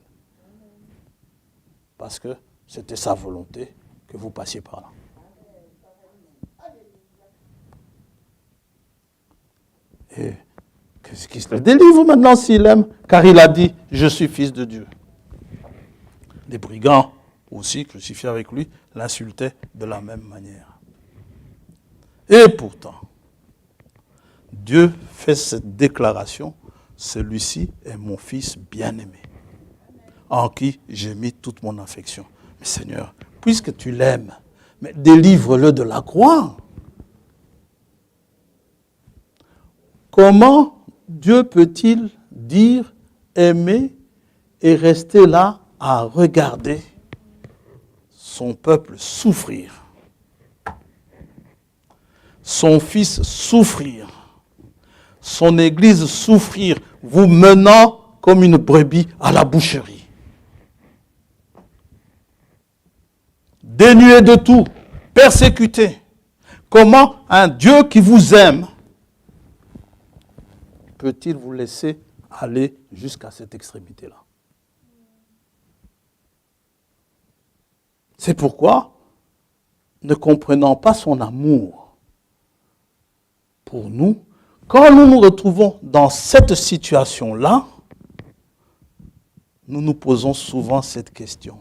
Parce que c'était sa volonté que vous passiez par là. Et qu'est-ce qu'il se délivre maintenant s'il aime? Car il a dit, je suis fils de Dieu. Les brigands aussi, crucifiés avec lui, l'insultaient de la même manière. Et pourtant, Dieu fait cette déclaration, celui-ci est mon fils bien-aimé, en qui j'ai mis toute mon affection. Mais Seigneur, puisque tu l'aimes, mais délivre-le de la croix. Comment Dieu peut-il dire, aimer et rester là à regarder son peuple souffrir, son fils souffrir, son église souffrir, vous menant comme une brebis à la boucherie? Dénué de tout, persécuté. Comment un Dieu qui vous aime peut-il vous laisser aller jusqu'à cette extrémité-là? C'est pourquoi, ne comprenant pas son amour pour nous, quand nous nous retrouvons dans cette situation-là, nous nous posons souvent cette question.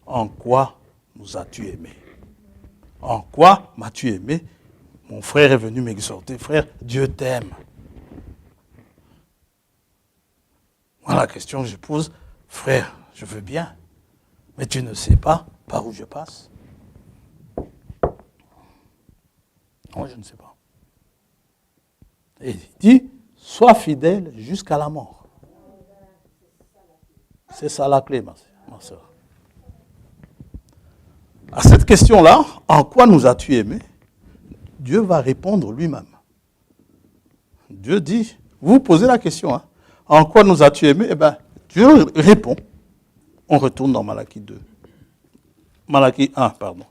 En quoi nous as-tu aimés? En quoi m'as-tu aimé? Mon frère est venu m'exhorter. Frère, Dieu t'aime. Voilà la question que je pose. Frère, je veux bien, mais tu ne sais pas par où je passe? Moi, je ne sais pas. Et il dit, sois fidèle jusqu'à la mort. C'est ça la clé, ma soeur. À cette question-là, en quoi nous as-tu aimés? Dieu va répondre lui-même. Dieu dit, vous posez la question, hein, en quoi nous as-tu aimés? Eh bien, Dieu répond. On retourne dans Malachie 2. Malachie 1, pardon.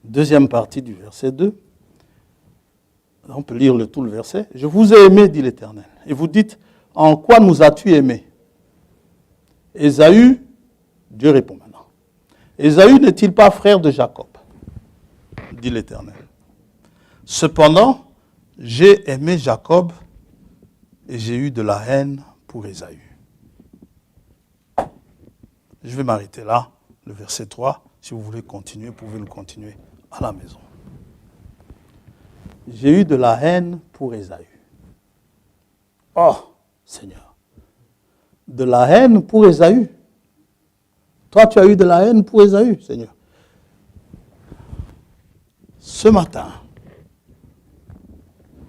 Deuxième partie du verset 2. On peut lire tout le verset. Je vous ai aimé, dit l'Éternel. Et vous dites, en quoi nous as-tu aimés? Ésaü, Dieu répond maintenant. Ésaü n'est-il pas frère de Jacob? Dit l'Éternel. Cependant, j'ai aimé Jacob et j'ai eu de la haine pour Ésaü. Je vais m'arrêter là, le verset 3. Si vous voulez continuer, vous pouvez le continuer à la maison. J'ai eu de la haine pour Ésaü. Oh, Seigneur. De la haine pour Ésaü. Toi, tu as eu de la haine pour Ésaü, Seigneur. Ce matin,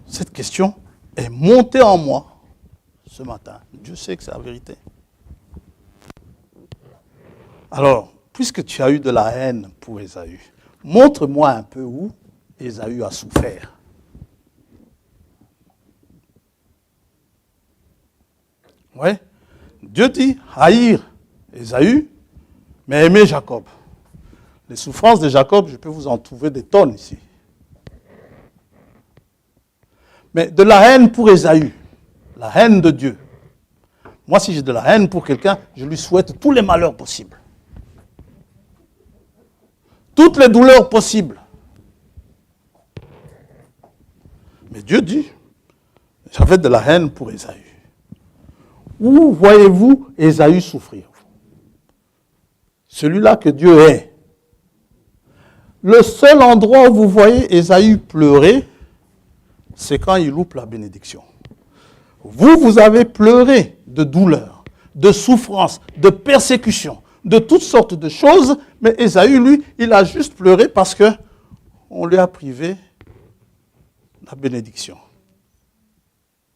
cette question est montée en moi ce matin. Dieu sait que c'est la vérité. Alors, puisque tu as eu de la haine pour Ésaü, montre-moi un peu où Ésaü a souffert. Oui. Dieu dit haïr Ésaü, mais aimer Jacob. Les souffrances de Jacob, je peux vous en trouver des tonnes ici. Mais de la haine pour Ésaü, la haine de Dieu. Moi, si j'ai de la haine pour quelqu'un, je lui souhaite tous les malheurs possibles. Toutes les douleurs possibles. Mais Dieu dit, j'avais de la haine pour Ésaü. Où voyez-vous Ésaü souffrir? Celui-là que Dieu est. Le seul endroit où vous voyez Ésaü pleurer, c'est quand il loupe la bénédiction. Vous avez pleuré de douleur, de souffrance, de persécution, de toutes sortes de choses, mais Ésaü, lui, il a juste pleuré parce qu'on lui a privé la bénédiction.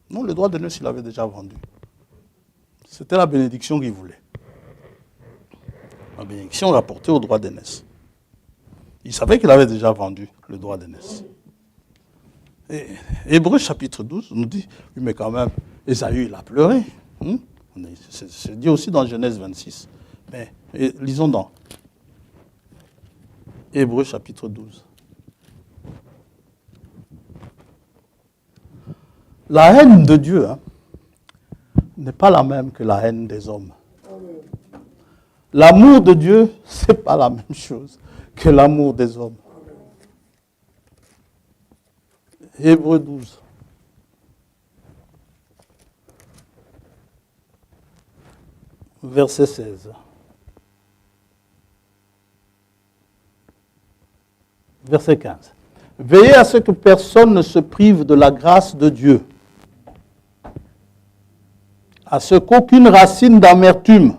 Non, le droit de noces, il avait déjà vendu. C'était la bénédiction qu'il voulait. La bénédiction rapportée au droit d'aînesse. Il savait qu'il avait déjà vendu le droit d'aînesse. Et Hébreux chapitre 12 nous dit, oui, mais quand même, Ésaü, il a pleuré. C'est dit aussi dans Genèse 26. Mais lisons dans Hébreux chapitre 12. La haine de Dieu n'est pas la même que la haine des hommes. L'amour de Dieu, ce n'est pas la même chose que l'amour des hommes. Hébreux 12. Verset 16. Verset 15. Veillez à ce que personne ne se prive de la grâce de Dieu, à ce qu'aucune racine d'amertume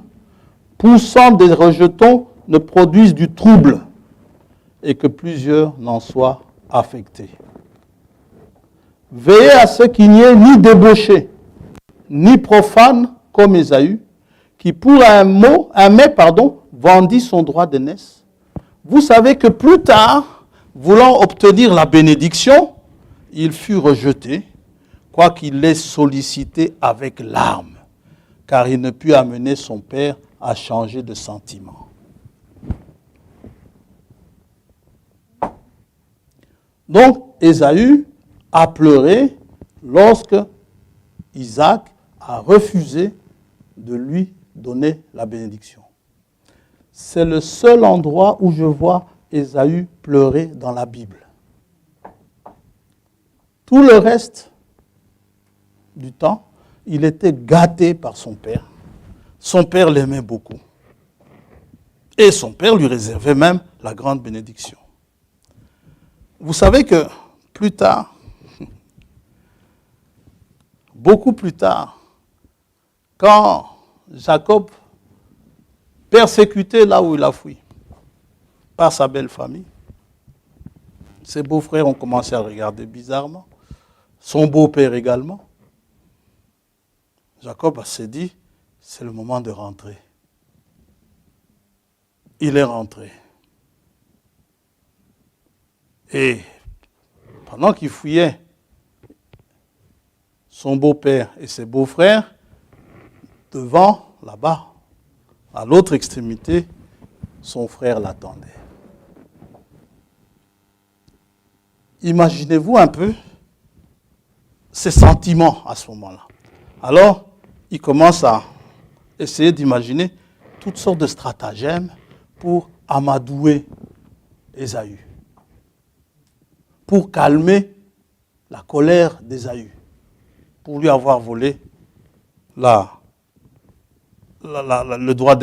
poussant des rejetons ne produise du trouble et que plusieurs n'en soient affectés. Veillez à ce qu'il n'y ait ni débauché, ni profane comme Ésaü, qui pour un mets, vendit son droit d'aînesse. Vous savez que plus tard, voulant obtenir la bénédiction, il fut rejeté, quoiqu'il l'ait sollicité avec larmes, car il ne put amener son père à changer de sentiment. Donc, Ésaü a pleuré lorsque Isaac a refusé de lui donner la bénédiction. C'est le seul endroit où je vois Ésaü pleurer dans la Bible. Tout le reste du temps, il était gâté par son père. Son père l'aimait beaucoup. Et son père lui réservait même la grande bénédiction. Vous savez que plus tard, beaucoup plus tard, quand Jacob persécutait là où il a fui, par sa belle famille, ses beaux-frères ont commencé à le regarder bizarrement, son beau-père également. Jacob s'est dit, c'est le moment de rentrer. Il est rentré. Et pendant qu'il fouillait son beau-père et ses beaux-frères, devant, là-bas, à l'autre extrémité, son frère l'attendait. Imaginez-vous un peu ses sentiments à ce moment-là. Alors, il commence à essayer d'imaginer toutes sortes de stratagèmes pour amadouer Ésaü, pour calmer la colère d'Ésaü, pour lui avoir volé la le droit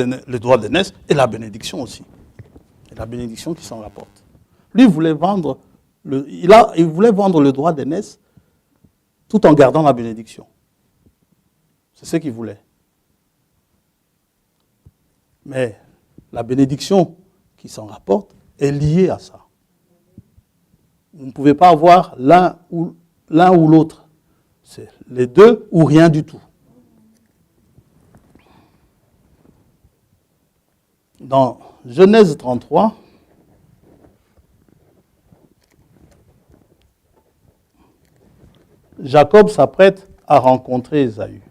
d'aînesse et la bénédiction aussi. Et la bénédiction qui s'en rapporte. Lui, il voulait vendre le droit d'aînesse tout en gardant la bénédiction. C'est ce qu'il voulait. Mais la bénédiction qui s'en rapporte est liée à ça. Vous ne pouvez pas avoir l'un ou l'autre. C'est les deux ou rien du tout. Dans Genèse 33, Jacob s'apprête à rencontrer Ésaü.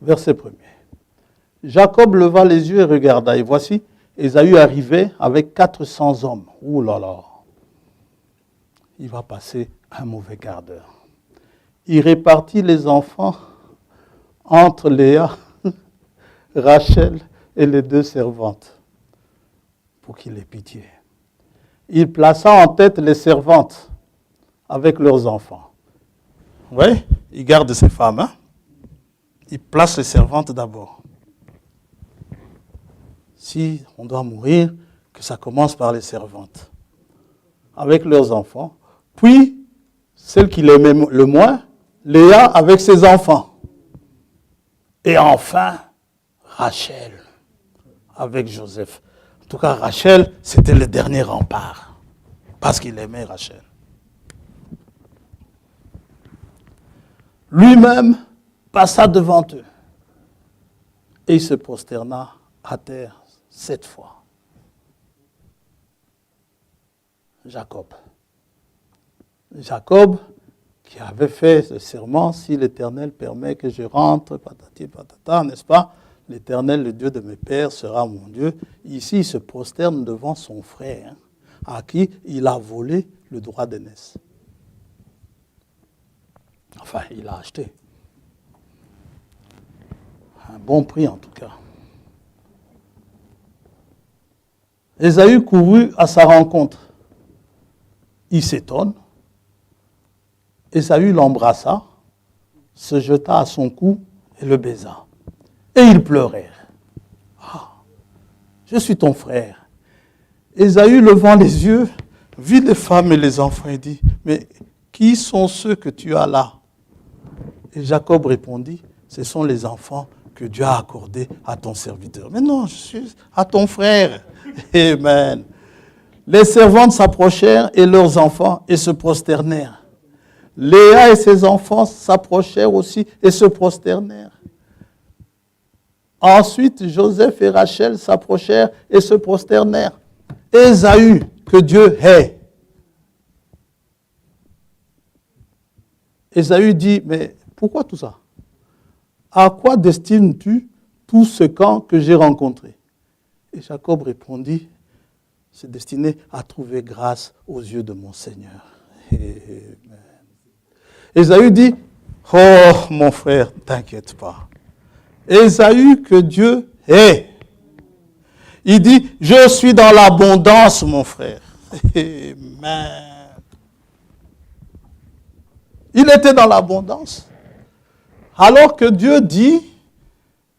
Verset 1er. Jacob leva les yeux et regarda, et voici, Ésaü arrivait avec 400 hommes. Ouh là là, il va passer un mauvais quart d'heure. Il répartit les enfants entre Léa, Rachel et les 2 servantes, pour qu'il ait pitié. Il plaça en tête les servantes avec leurs enfants. Oui, il garde ses femmes, hein? Il place les servantes d'abord. Si on doit mourir, que ça commence par les servantes, avec leurs enfants. Puis, celle qu'il aimait le moins, Léa avec ses enfants. Et enfin, Rachel avec Joseph. En tout cas, Rachel, c'était le dernier rempart, parce qu'il aimait Rachel. Lui-même passa devant eux et il se prosterna à terre 7 fois. Jacob qui avait fait ce serment, si l'Éternel permet que je rentre, patati patata, n'est-ce pas? L'Éternel, le Dieu de mes pères, sera mon Dieu. Ici, il se prosterne devant son frère, à qui il a volé le droit d'aînesse. Enfin, il l'a acheté. Un bon prix en tout cas. Ésaü courut à sa rencontre. Il s'étonne. Ésaü l'embrassa, se jeta à son cou et le baisa. Et ils pleurèrent. Ah, je suis ton frère. Ésaü, levant les yeux, vit les femmes et les enfants et dit, mais qui sont ceux que tu as là? Et Jacob répondit, ce sont les enfants que Dieu a accordés à ton serviteur. Mais non, je suis à ton frère. Amen. Les servantes s'approchèrent et leurs enfants et se prosternèrent. Léa et ses enfants s'approchèrent aussi et se prosternèrent. Ensuite, Joseph et Rachel s'approchèrent et se prosternèrent. Ésaü, que Dieu hait. Ésaü dit, mais pourquoi tout ça? À quoi destines-tu tout ce camp que j'ai rencontré? Et Jacob répondit, c'est destiné à trouver grâce aux yeux de mon Seigneur. Amen. Ésaü dit, oh mon frère, t'inquiète pas. Ésaü que Dieu hait. Il dit, je suis dans l'abondance, mon frère. Amen. Il était dans l'abondance. Alors que Dieu dit,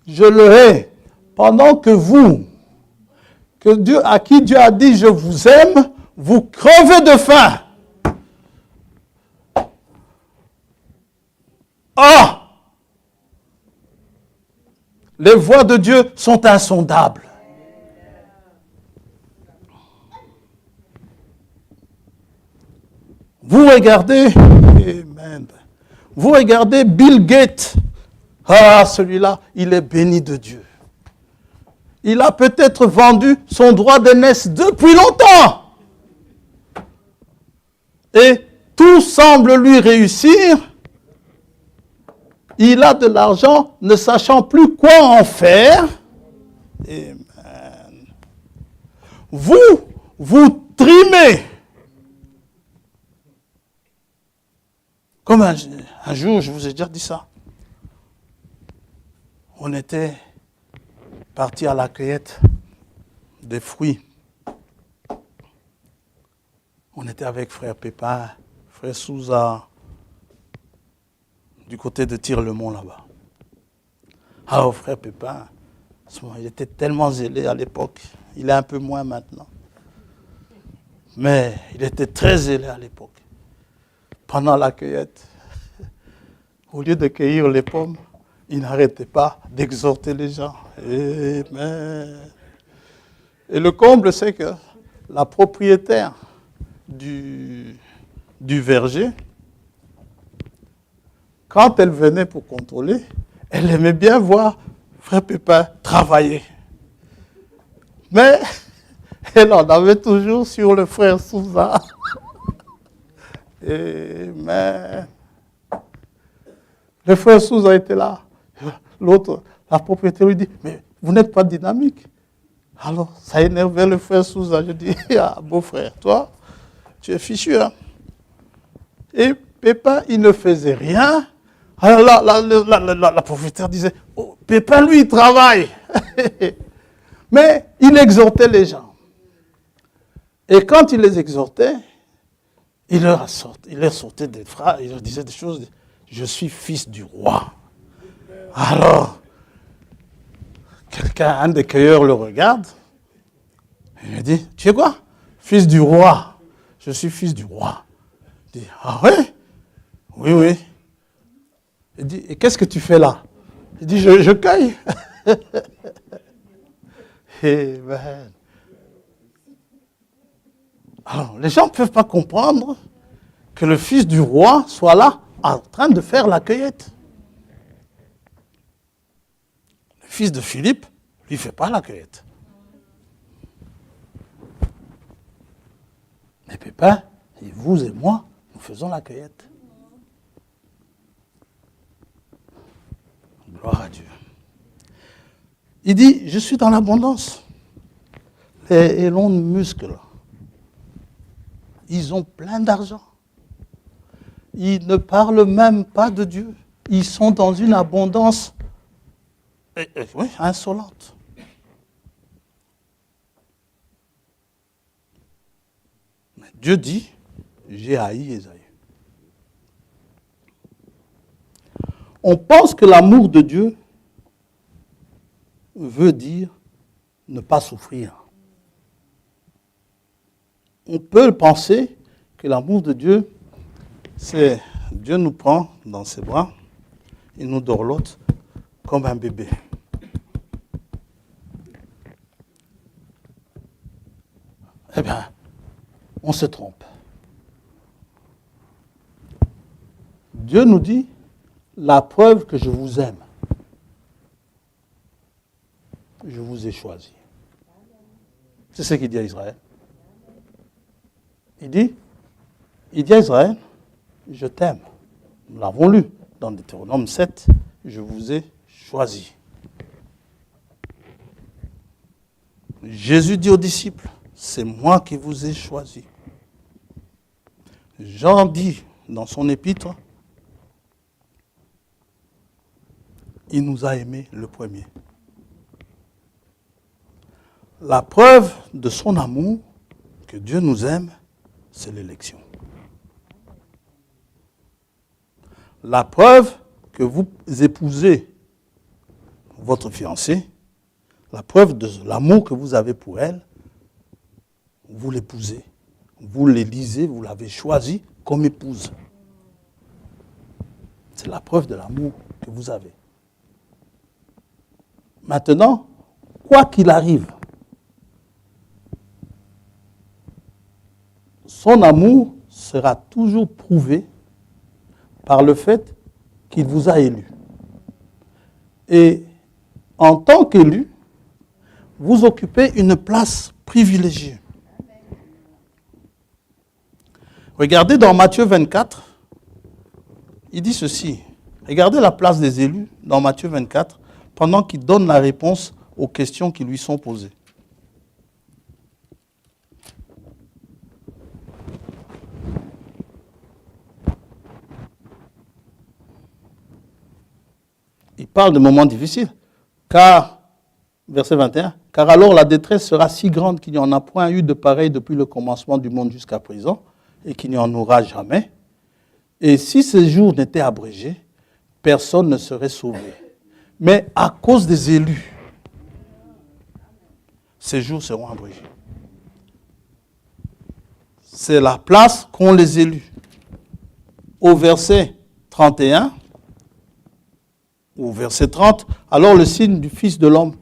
je le hais, pendant que vous, à qui Dieu a dit, je vous aime, vous crevez de faim. Ah! Les voies de Dieu sont insondables. Vous regardez, amen. Vous regardez Bill Gates. Ah, celui-là, il est béni de Dieu. Il a peut-être vendu son droit d'aînesse depuis longtemps. et tout semble lui réussir. Il a de l'argent, ne sachant plus quoi en faire. Amen. Vous trimez. Comme un jour, je vous ai déjà dit ça. On était parti à la cueillette des fruits. On était avec frère Pépin, frère Souza, du côté de Tire-le-Mont là-bas. Alors frère Pépin, il était tellement zélé à l'époque. Il est un peu moins maintenant. Mais il était très zélé à l'époque. Pendant la cueillette, au lieu de cueillir les pommes, il n'arrêtait pas d'exhorter les gens. Amen. Et le comble, c'est que la propriétaire du verger, quand elle venait pour contrôler, elle aimait bien voir frère Pépin travailler. Mais elle en avait toujours sur le frère Souza. Amen. Le frère Souza était là. L'autre, la propriétaire lui dit, mais vous n'êtes pas dynamique. Alors, ça énervait le frère Souza. Je dis, ah, beau frère, toi, tu es fichu, hein. Et Pépin, il ne faisait rien. Alors là, la propriétaire disait, oh, Pépin, lui, il travaille. Mais il exhortait les gens. Et quand il les exhortait, il leur sortait des phrases, il leur disait des choses. Je suis fils du roi. Alors, un des cueilleurs le regarde. Il lui dit, tu es quoi? Fils du roi. Je suis fils du roi. Il dit, ah ouais? Oui, oui. Il dit, et qu'est-ce que tu fais là? Il dit, je cueille. Amen. Alors, les gens ne peuvent pas comprendre que le fils du roi soit là en train de faire la cueillette. Le fils de Philippe, lui, ne fait pas la cueillette. Mais Pépin, et vous et moi, nous faisons la cueillette. Gloire à Dieu. Il dit, je suis dans l'abondance. Les Elon Musk, là, ils ont plein d'argent. Ils ne parlent même pas de Dieu. Ils sont dans une abondance oui, insolente. Mais Dieu dit, j'ai haï Ésaü. On pense que l'amour de Dieu veut dire ne pas souffrir. On peut penser que l'amour de Dieu, c'est Dieu nous prend dans ses bras, il nous dorlote comme un bébé. Eh bien, on se trompe. Dieu nous dit, la preuve que je vous aime, je vous ai choisi. C'est ce qu'il dit à Israël. Il dit à Israël, je t'aime. Nous l'avons lu dans Deutéronome 7, je vous ai choisi. Jésus dit aux disciples, c'est moi qui vous ai choisi. Jean dit dans son épître, il nous a aimés le premier. La preuve de son amour, que Dieu nous aime, c'est l'élection. La preuve que vous épousez votre fiancée, la preuve de l'amour que vous avez pour elle, vous l'épousez, vous l'élisez, vous l'avez choisie comme épouse. C'est la preuve de l'amour que vous avez. Maintenant, quoi qu'il arrive, son amour sera toujours prouvé par le fait qu'il vous a élu. Et en tant qu'élu, vous occupez une place privilégiée. Regardez dans Matthieu 24, il dit ceci. Regardez la place des élus dans Matthieu 24, pendant qu'il donne la réponse aux questions qui lui sont posées. Il parle de moments difficiles, car, verset 21, car alors la détresse sera si grande qu'il n'y en a point eu de pareil depuis le commencement du monde jusqu'à présent, et qu'il n'y en aura jamais. Et si ces jours n'étaient abrégés, personne ne serait sauvé. Mais à cause des élus, ces jours seront abrégés. C'est la place qu'ont les élus. Au verset 31, au verset 30, alors le signe du Fils de l'homme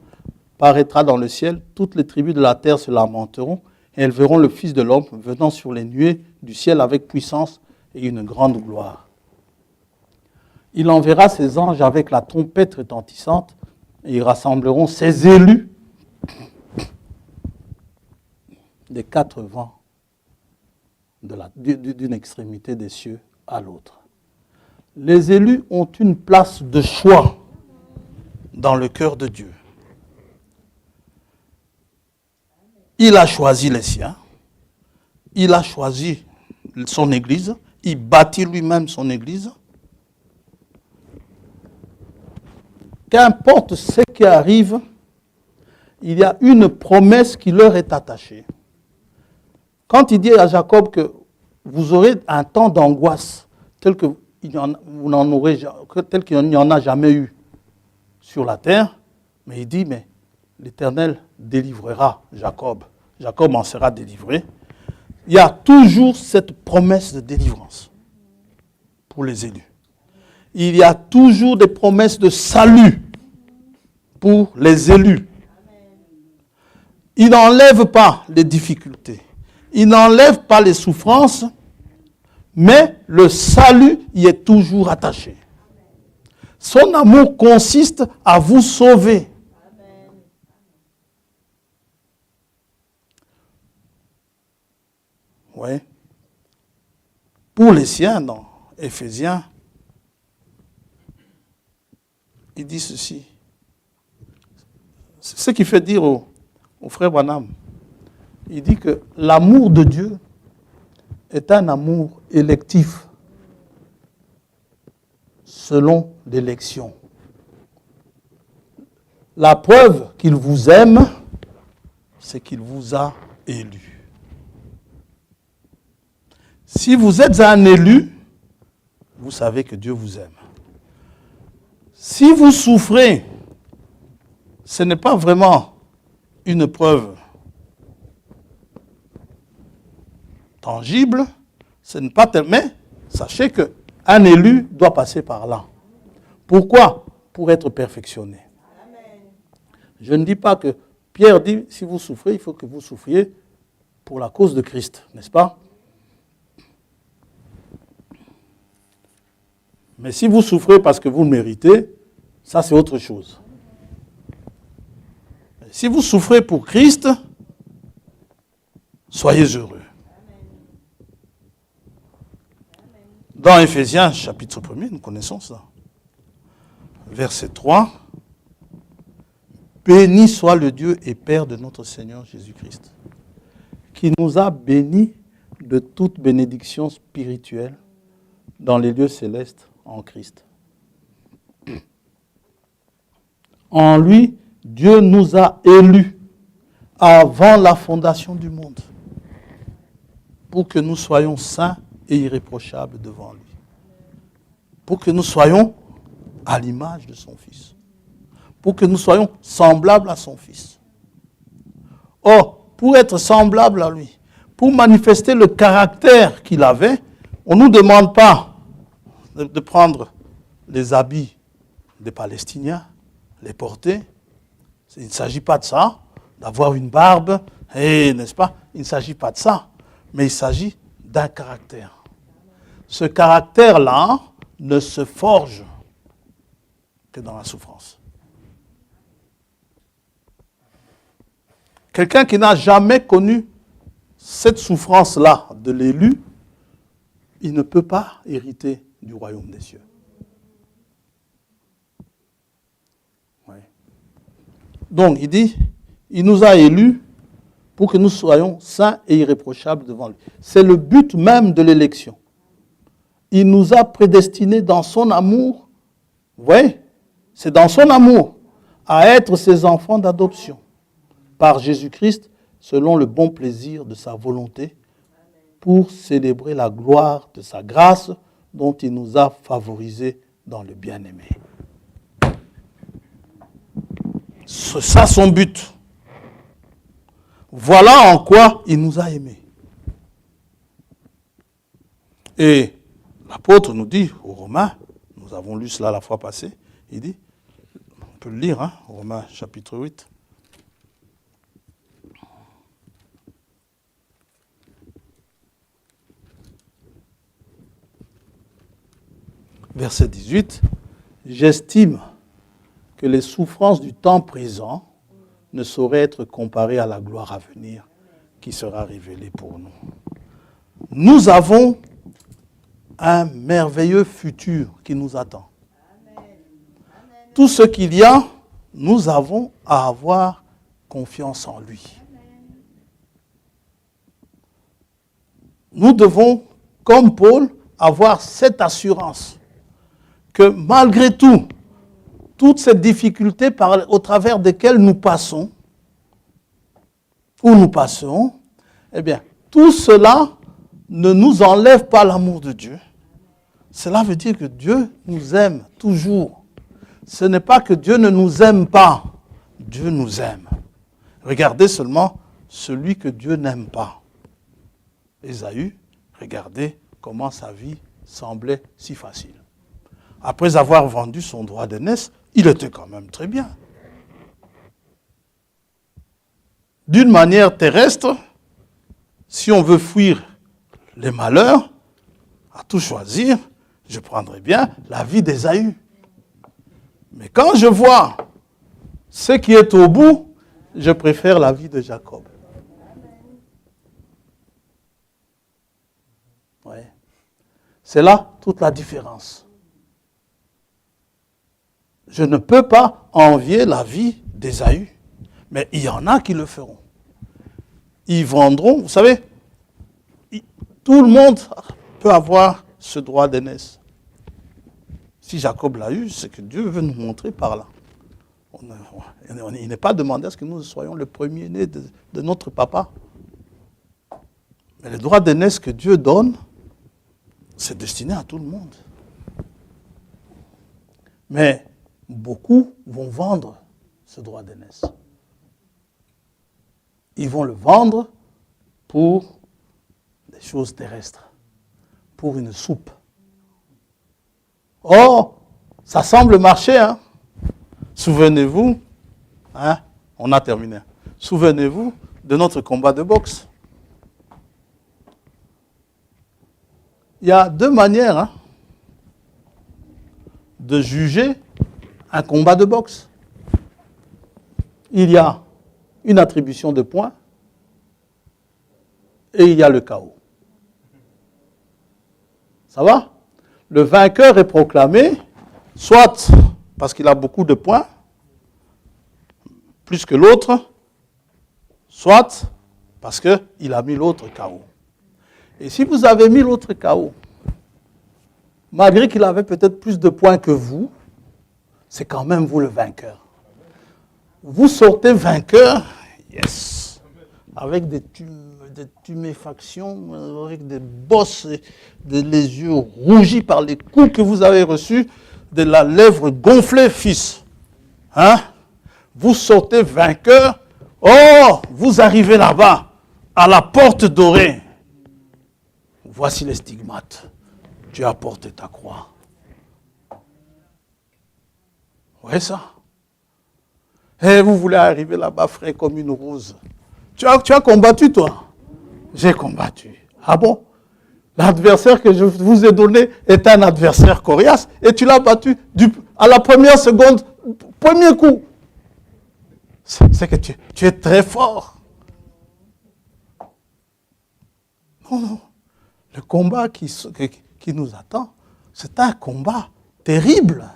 paraîtra dans le ciel, toutes les tribus de la terre se lamenteront, et elles verront le Fils de l'homme venant sur les nuées du ciel avec puissance et une grande gloire. Il enverra ses anges avec la trompette retentissante, et ils rassembleront ses élus des quatre vents d'une extrémité des cieux à l'autre. Les élus ont une place de choix dans le cœur de Dieu. Il a choisi les siens, il a choisi son Église, il bâtit lui-même son Église. Qu'importe ce qui arrive, il y a une promesse qui leur est attachée. Quand il dit à Jacob que vous aurez un temps d'angoisse tel qu'il n'y en a jamais eu sur la terre, mais il dit, mais l'Éternel délivrera Jacob. Jacob en sera délivré. Il y a toujours cette promesse de délivrance pour les élus. Il y a toujours des promesses de salut pour les élus. Il n'enlève pas les difficultés. Il n'enlève pas les souffrances, mais le salut y est toujours attaché. Son amour consiste à vous sauver. Oui. Pour les siens, dans Éphésiens, il dit ceci. C'est ce qui fait dire au frère Branham. Il dit que l'amour de Dieu est un amour électif, selon l'élection. La preuve qu'il vous aime, c'est qu'il vous a élu. Si vous êtes un élu, vous savez que Dieu vous aime. Si vous souffrez, ce n'est pas vraiment une preuve tangible, ce n'est pas tel, mais sachez qu'un élu doit passer par là. Pourquoi? Pour être perfectionné. Amen. Je ne dis pas que Pierre dit, si vous souffrez, il faut que vous souffriez pour la cause de Christ, n'est-ce pas? Mais si vous souffrez parce que vous le méritez, ça c'est autre chose. Si vous souffrez pour Christ, soyez heureux. Dans Éphésiens, chapitre 1er, nous connaissons ça. Verset 3. Béni soit le Dieu et Père de notre Seigneur Jésus-Christ, qui nous a bénis de toute bénédiction spirituelle dans les lieux célestes en Christ. En lui, Dieu nous a élus avant la fondation du monde pour que nous soyons saints et irréprochables devant lui. Pour que nous soyons à l'image de son Fils. Pour que nous soyons semblables à son Fils. Or, pour être semblable à lui, pour manifester le caractère qu'il avait, on ne nous demande pas de prendre les habits des Palestiniens, les porter. Il ne s'agit pas de ça, d'avoir une barbe, n'est-ce pas? Il ne s'agit pas de ça, mais il s'agit d'un caractère. Ce caractère-là ne se forge que dans la souffrance. Quelqu'un qui n'a jamais connu cette souffrance-là de l'élu il ne peut pas hériter du royaume des cieux. Ouais. Donc, il dit, il nous a élus pour que nous soyons saints et irréprochables devant lui. C'est le but même de l'élection. Il nous a prédestinés dans son amour, vous voyez, c'est dans son amour, à être ses enfants d'adoption, par Jésus-Christ, selon le bon plaisir de sa volonté, pour célébrer la gloire de sa grâce dont il nous a favorisés dans le bien-aimé. C'est ça son but. Voilà en quoi il nous a aimés. Et l'apôtre nous dit aux Romains, nous avons lu cela la fois passée, il dit, on peut le lire, hein, Romains chapitre 8. Verset 18, j'estime que les souffrances du temps présent ne sauraient être comparées à la gloire à venir qui sera révélée pour nous. Nous avons un merveilleux futur qui nous attend. Tout ce qu'il y a, nous avons à avoir confiance en lui. Nous devons, comme Paul, avoir cette assurance que malgré tout, toutes ces difficultés au travers desquelles nous passons, ou nous passerons, eh bien, tout cela ne nous enlève pas l'amour de Dieu. Cela veut dire que Dieu nous aime toujours. Ce n'est pas que Dieu ne nous aime pas. Dieu nous aime. Regardez seulement celui que Dieu n'aime pas. Ésaü, regardez comment sa vie semblait si facile. Après avoir vendu son droit d'aînesse, il était quand même très bien. D'une manière terrestre, si on veut fuir les malheurs, à tout choisir, je prendrais bien la vie d'Ésaü. Mais quand je vois ce qui est au bout, je préfère la vie de Jacob. Ouais. C'est là toute la différence. Je ne peux pas envier la vie d'Ésaü, mais il y en a qui le feront. Ils vendront, vous savez, tout le monde peut avoir ce droit d'aînesse. Si Jacob l'a eu, c'est que Dieu veut nous montrer par là. Il n'est pas demandé à ce que nous soyons le premier-né de notre papa. Mais le droit d'aînesse que Dieu donne, c'est destiné à tout le monde. Mais beaucoup vont vendre ce droit d'aînesse. Ils vont le vendre pour des choses terrestres, pour une soupe. Oh, ça semble marcher, hein? Souvenez-vous, hein? On a terminé. Souvenez-vous de notre combat de boxe. Il y a deux manières, hein, de juger un combat de boxe. Il y a une attribution de points et il y a le chaos. Ça va? Le vainqueur est proclamé, soit parce qu'il a beaucoup de points, plus que l'autre, soit parce qu'il a mis l'autre KO. Et si vous avez mis l'autre KO, malgré qu'il avait peut-être plus de points que vous, c'est quand même vous le vainqueur. Vous sortez vainqueur, avec des tuméfactions, avec des bosses, les yeux rougis par les coups que vous avez reçus, de la lèvre gonflée, fils. Hein? Vous sortez vainqueur. Oh, vous arrivez là-bas, à la porte dorée. Voici les stigmates. Tu as porté ta croix. Vous voyez ça? Et vous voulez arriver là-bas frais comme une rose. Tu as combattu, toi? J'ai combattu. Ah bon? L'adversaire que je vous ai donné est un adversaire coriace et tu l'as battu à la première seconde, premier coup. C'est que tu es très fort. Non, non. Le combat qui nous attend, c'est un combat terrible.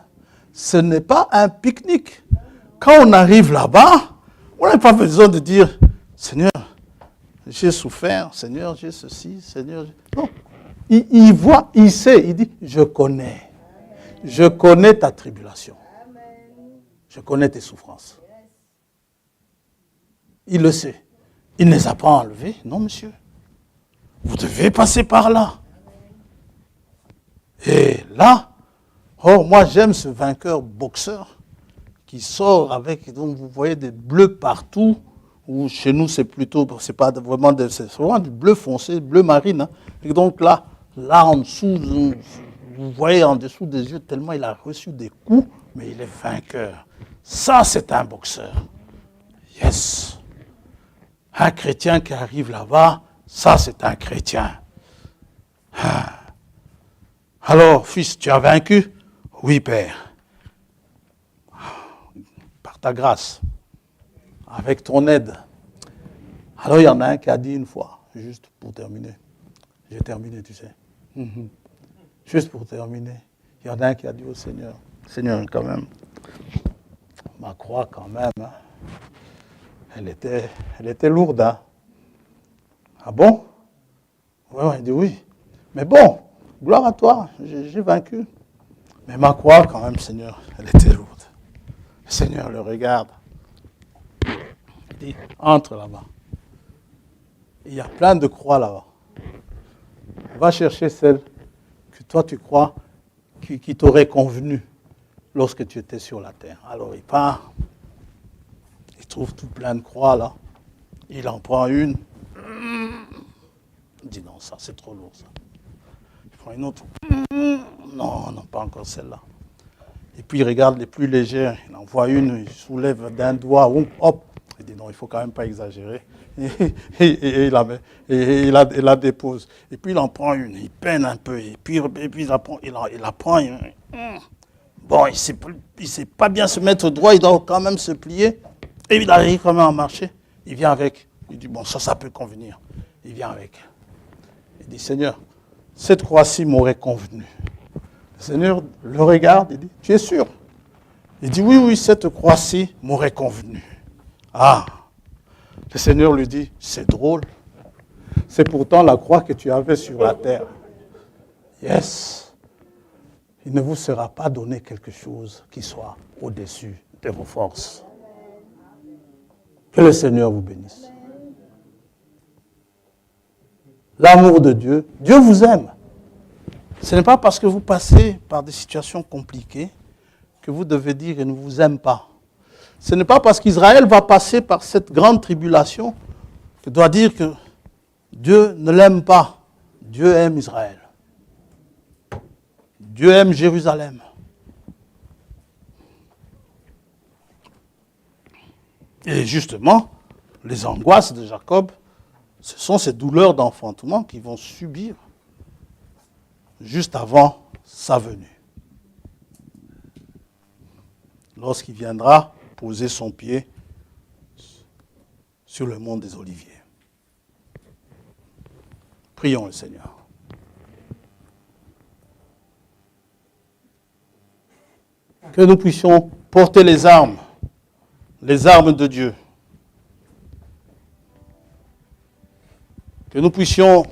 Ce n'est pas un pique-nique. Quand on arrive là-bas, on n'a pas besoin de dire « Seigneur, j'ai souffert, Seigneur, j'ai ceci, Seigneur... » Non, il voit, il sait, il dit « Je connais. Je connais ta tribulation. Je connais tes souffrances. » Il le sait. Il ne les a pas enlevées. Non, monsieur. Vous devez passer par là. Et là, oh, moi j'aime ce vainqueur boxeur qui sort avec, donc vous voyez des bleus partout, ou chez nous c'est plutôt, c'est pas vraiment, c'est vraiment du bleu foncé, bleu marine. Hein. Et donc là en dessous, vous voyez en dessous des yeux tellement il a reçu des coups, mais il est vainqueur. Ça c'est un boxeur. Yes. Un chrétien qui arrive là-bas, ça c'est un chrétien. Alors, fils, tu as vaincu? Oui, père. Par ta grâce, avec ton aide. Alors, il y en a un qui a dit une fois, juste pour terminer. J'ai terminé, tu sais. Juste pour terminer. Il y en a un qui a dit au Seigneur, Seigneur, quand même, ma croix, quand même, hein, elle était lourde. Hein. Ah bon? Oui, il dit oui. Mais bon, gloire à toi, j'ai vaincu. Mais ma croix, quand même, Seigneur, elle était lourde. Le Seigneur le regarde. Il dit, entre là-bas. Il y a plein de croix là-bas. Va chercher celle que toi tu crois qui t'aurait convenu lorsque tu étais sur la terre. Alors il part. Il trouve tout plein de croix là. Il en prend une. Il dit non, ça c'est trop lourd ça. Il prend une autre. Non, non, pas encore celle-là. Et puis il regarde les plus légères. Il en voit une, il soulève d'un doigt. Hop. Il dit non, il ne faut quand même pas exagérer. Et il la dépose. Et puis il en prend une. Il peine un peu. Et puis il la prend. Bon, il ne sait pas bien se mettre droit. Il doit quand même se plier. Et il arrive quand même à marcher. Il vient avec. Il dit bon, ça peut convenir. Il vient avec. Il dit Seigneur, cette croix-ci m'aurait convenu. Le Seigneur le regarde. Il dit tu es sûr? Il dit oui, cette croix-ci m'aurait convenu. Ah, le Seigneur lui dit, c'est drôle. C'est pourtant la croix que tu avais sur la terre. Yes. Il ne vous sera pas donné quelque chose qui soit au-dessus de vos forces. Que le Seigneur vous bénisse. L'amour de Dieu, Dieu vous aime. Ce n'est pas parce que vous passez par des situations compliquées que vous devez dire qu'il ne vous aime pas. Ce n'est pas parce qu'Israël va passer par cette grande tribulation que doit dire que Dieu ne l'aime pas. Dieu aime Israël. Dieu aime Jérusalem. Et justement, les angoisses de Jacob, ce sont ces douleurs d'enfantement qu'ils vont subir juste avant sa venue. Lorsqu'il viendra poser son pied sur le mont des Oliviers. Prions le Seigneur. Que nous puissions porter les armes de Dieu. Que nous puissions,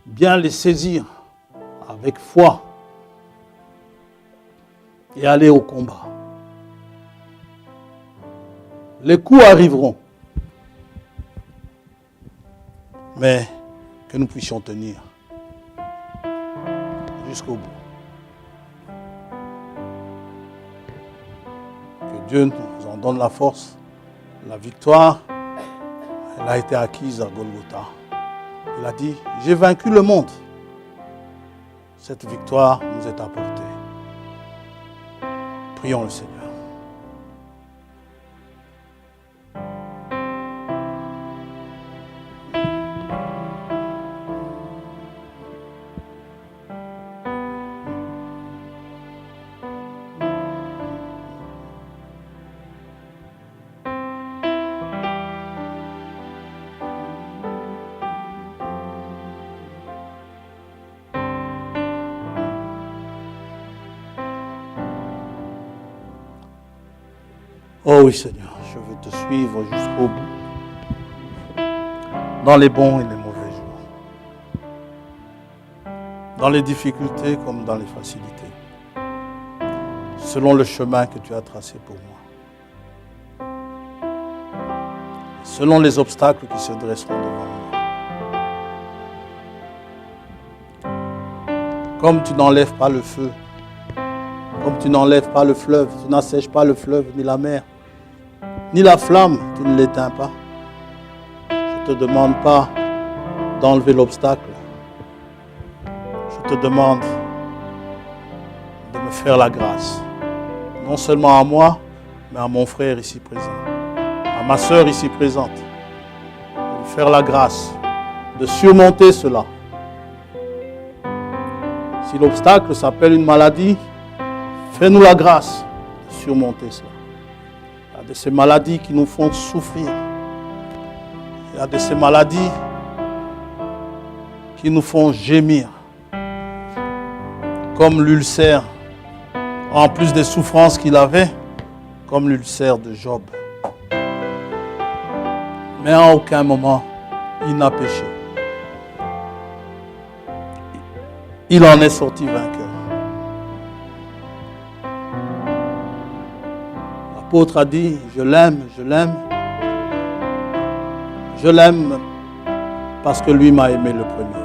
bien les saisir avec foi et aller au combat. Les coups arriveront, mais que nous puissions tenir jusqu'au bout. Que Dieu nous en donne la force. La victoire, elle a été acquise à Golgotha. Il a dit, j'ai vaincu le monde. Cette victoire nous est apportée. Prions le Seigneur. Oh oui Seigneur, je veux te suivre jusqu'au bout, dans les bons et les mauvais jours, dans les difficultés comme dans les facilités, selon le chemin que tu as tracé pour moi, selon les obstacles qui se dresseront devant moi. Comme tu n'enlèves pas le feu, comme tu n'enlèves pas le fleuve, tu n'assèches pas le fleuve ni la mer, ni la flamme, tu ne l'éteins pas. Je ne te demande pas d'enlever l'obstacle. Je te demande de me faire la grâce. Non seulement à moi, mais à mon frère ici présent, à ma soeur ici présente. De me faire la grâce de surmonter cela. Si l'obstacle s'appelle une maladie, fais-nous la grâce de surmonter cela. Il y a de ces maladies qui nous font souffrir. Il y a de ces maladies qui nous font gémir. Comme l'ulcère, en plus des souffrances qu'il avait, comme l'ulcère de Job. Mais à aucun moment, il n'a péché. Il en est sorti vainqueur. L'apôtre a dit, je l'aime, je l'aime. Je l'aime parce que lui m'a aimé le premier.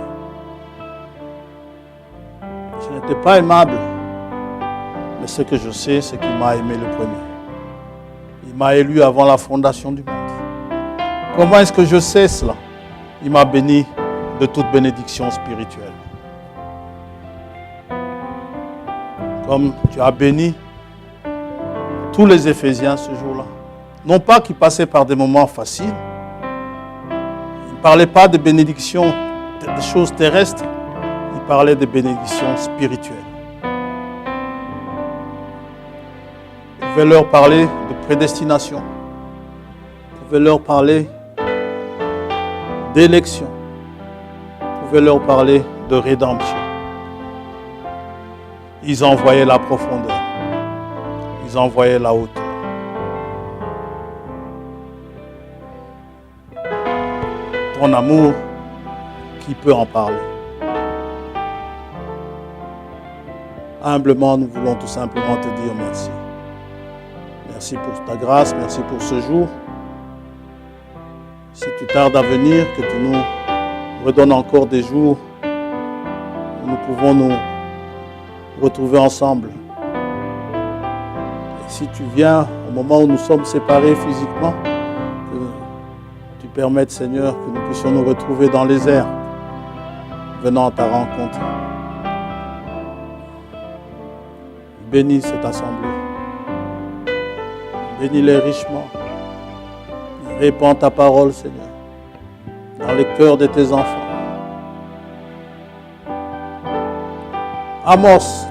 Je n'étais pas aimable, mais ce que je sais, c'est qu'il m'a aimé le premier. Il m'a élu avant la fondation du monde. Comment est-ce que je sais cela? Il m'a béni de toute bénédiction spirituelle. Comme tu as béni tous les Éphésiens ce jour-là. Non pas qu'ils passaient par des moments faciles. Ils ne parlaient pas de bénédictions, des choses terrestres. Ils parlaient de bénédictions spirituelles. Vous pouvez leur parler de prédestination. Vous pouvez leur parler d'élection. Vous pouvez leur parler de rédemption. Ils envoyaient la profondeur. Ils envoyaient la hauteur. Ton amour, qui peut en parler? Humblement, nous voulons tout simplement te dire merci. Merci pour ta grâce, merci pour ce jour. Si tu tardes à venir, que tu nous redonnes encore des jours où nous pouvons nous retrouver ensemble. Et si tu viens au moment où nous sommes séparés physiquement, que tu permettes, Seigneur, que nous puissions nous retrouver dans les airs, venant à ta rencontre. Bénis cette assemblée. Bénis-les richement. Répands ta parole, Seigneur, dans les cœurs de tes enfants. Amorce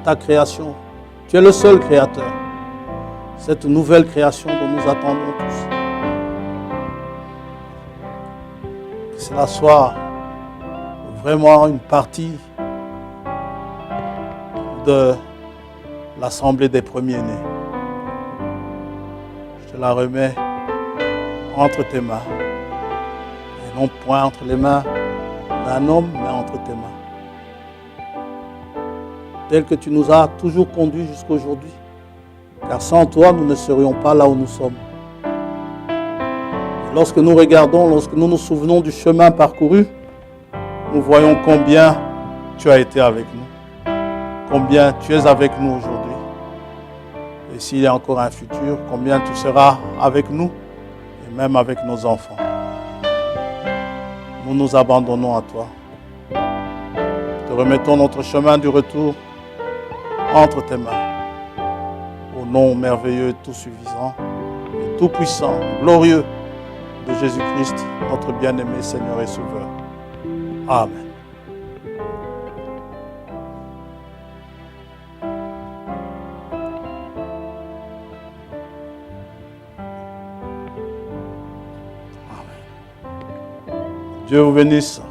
ta création. Tu es le seul créateur. Cette nouvelle création dont nous attendons tous. Que cela soit vraiment une partie de l'assemblée des premiers-nés. Je te la remets entre tes mains. Et non point entre les mains d'un homme, mais entre tes mains. Tel que tu nous as toujours conduits jusqu'aujourd'hui. Car sans toi, nous ne serions pas là où nous sommes. Et lorsque nous regardons, lorsque nous nous souvenons du chemin parcouru, nous voyons combien tu as été avec nous. Combien tu es avec nous aujourd'hui. Et s'il y a encore un futur, combien tu seras avec nous et même avec nos enfants. Nous nous abandonnons à toi. Te remettons notre chemin du retour entre tes mains. Au nom merveilleux, tout suffisant, et tout puissant, glorieux de Jésus-Christ, notre bien-aimé Seigneur et Sauveur. Amen. Dieu vous bénisse.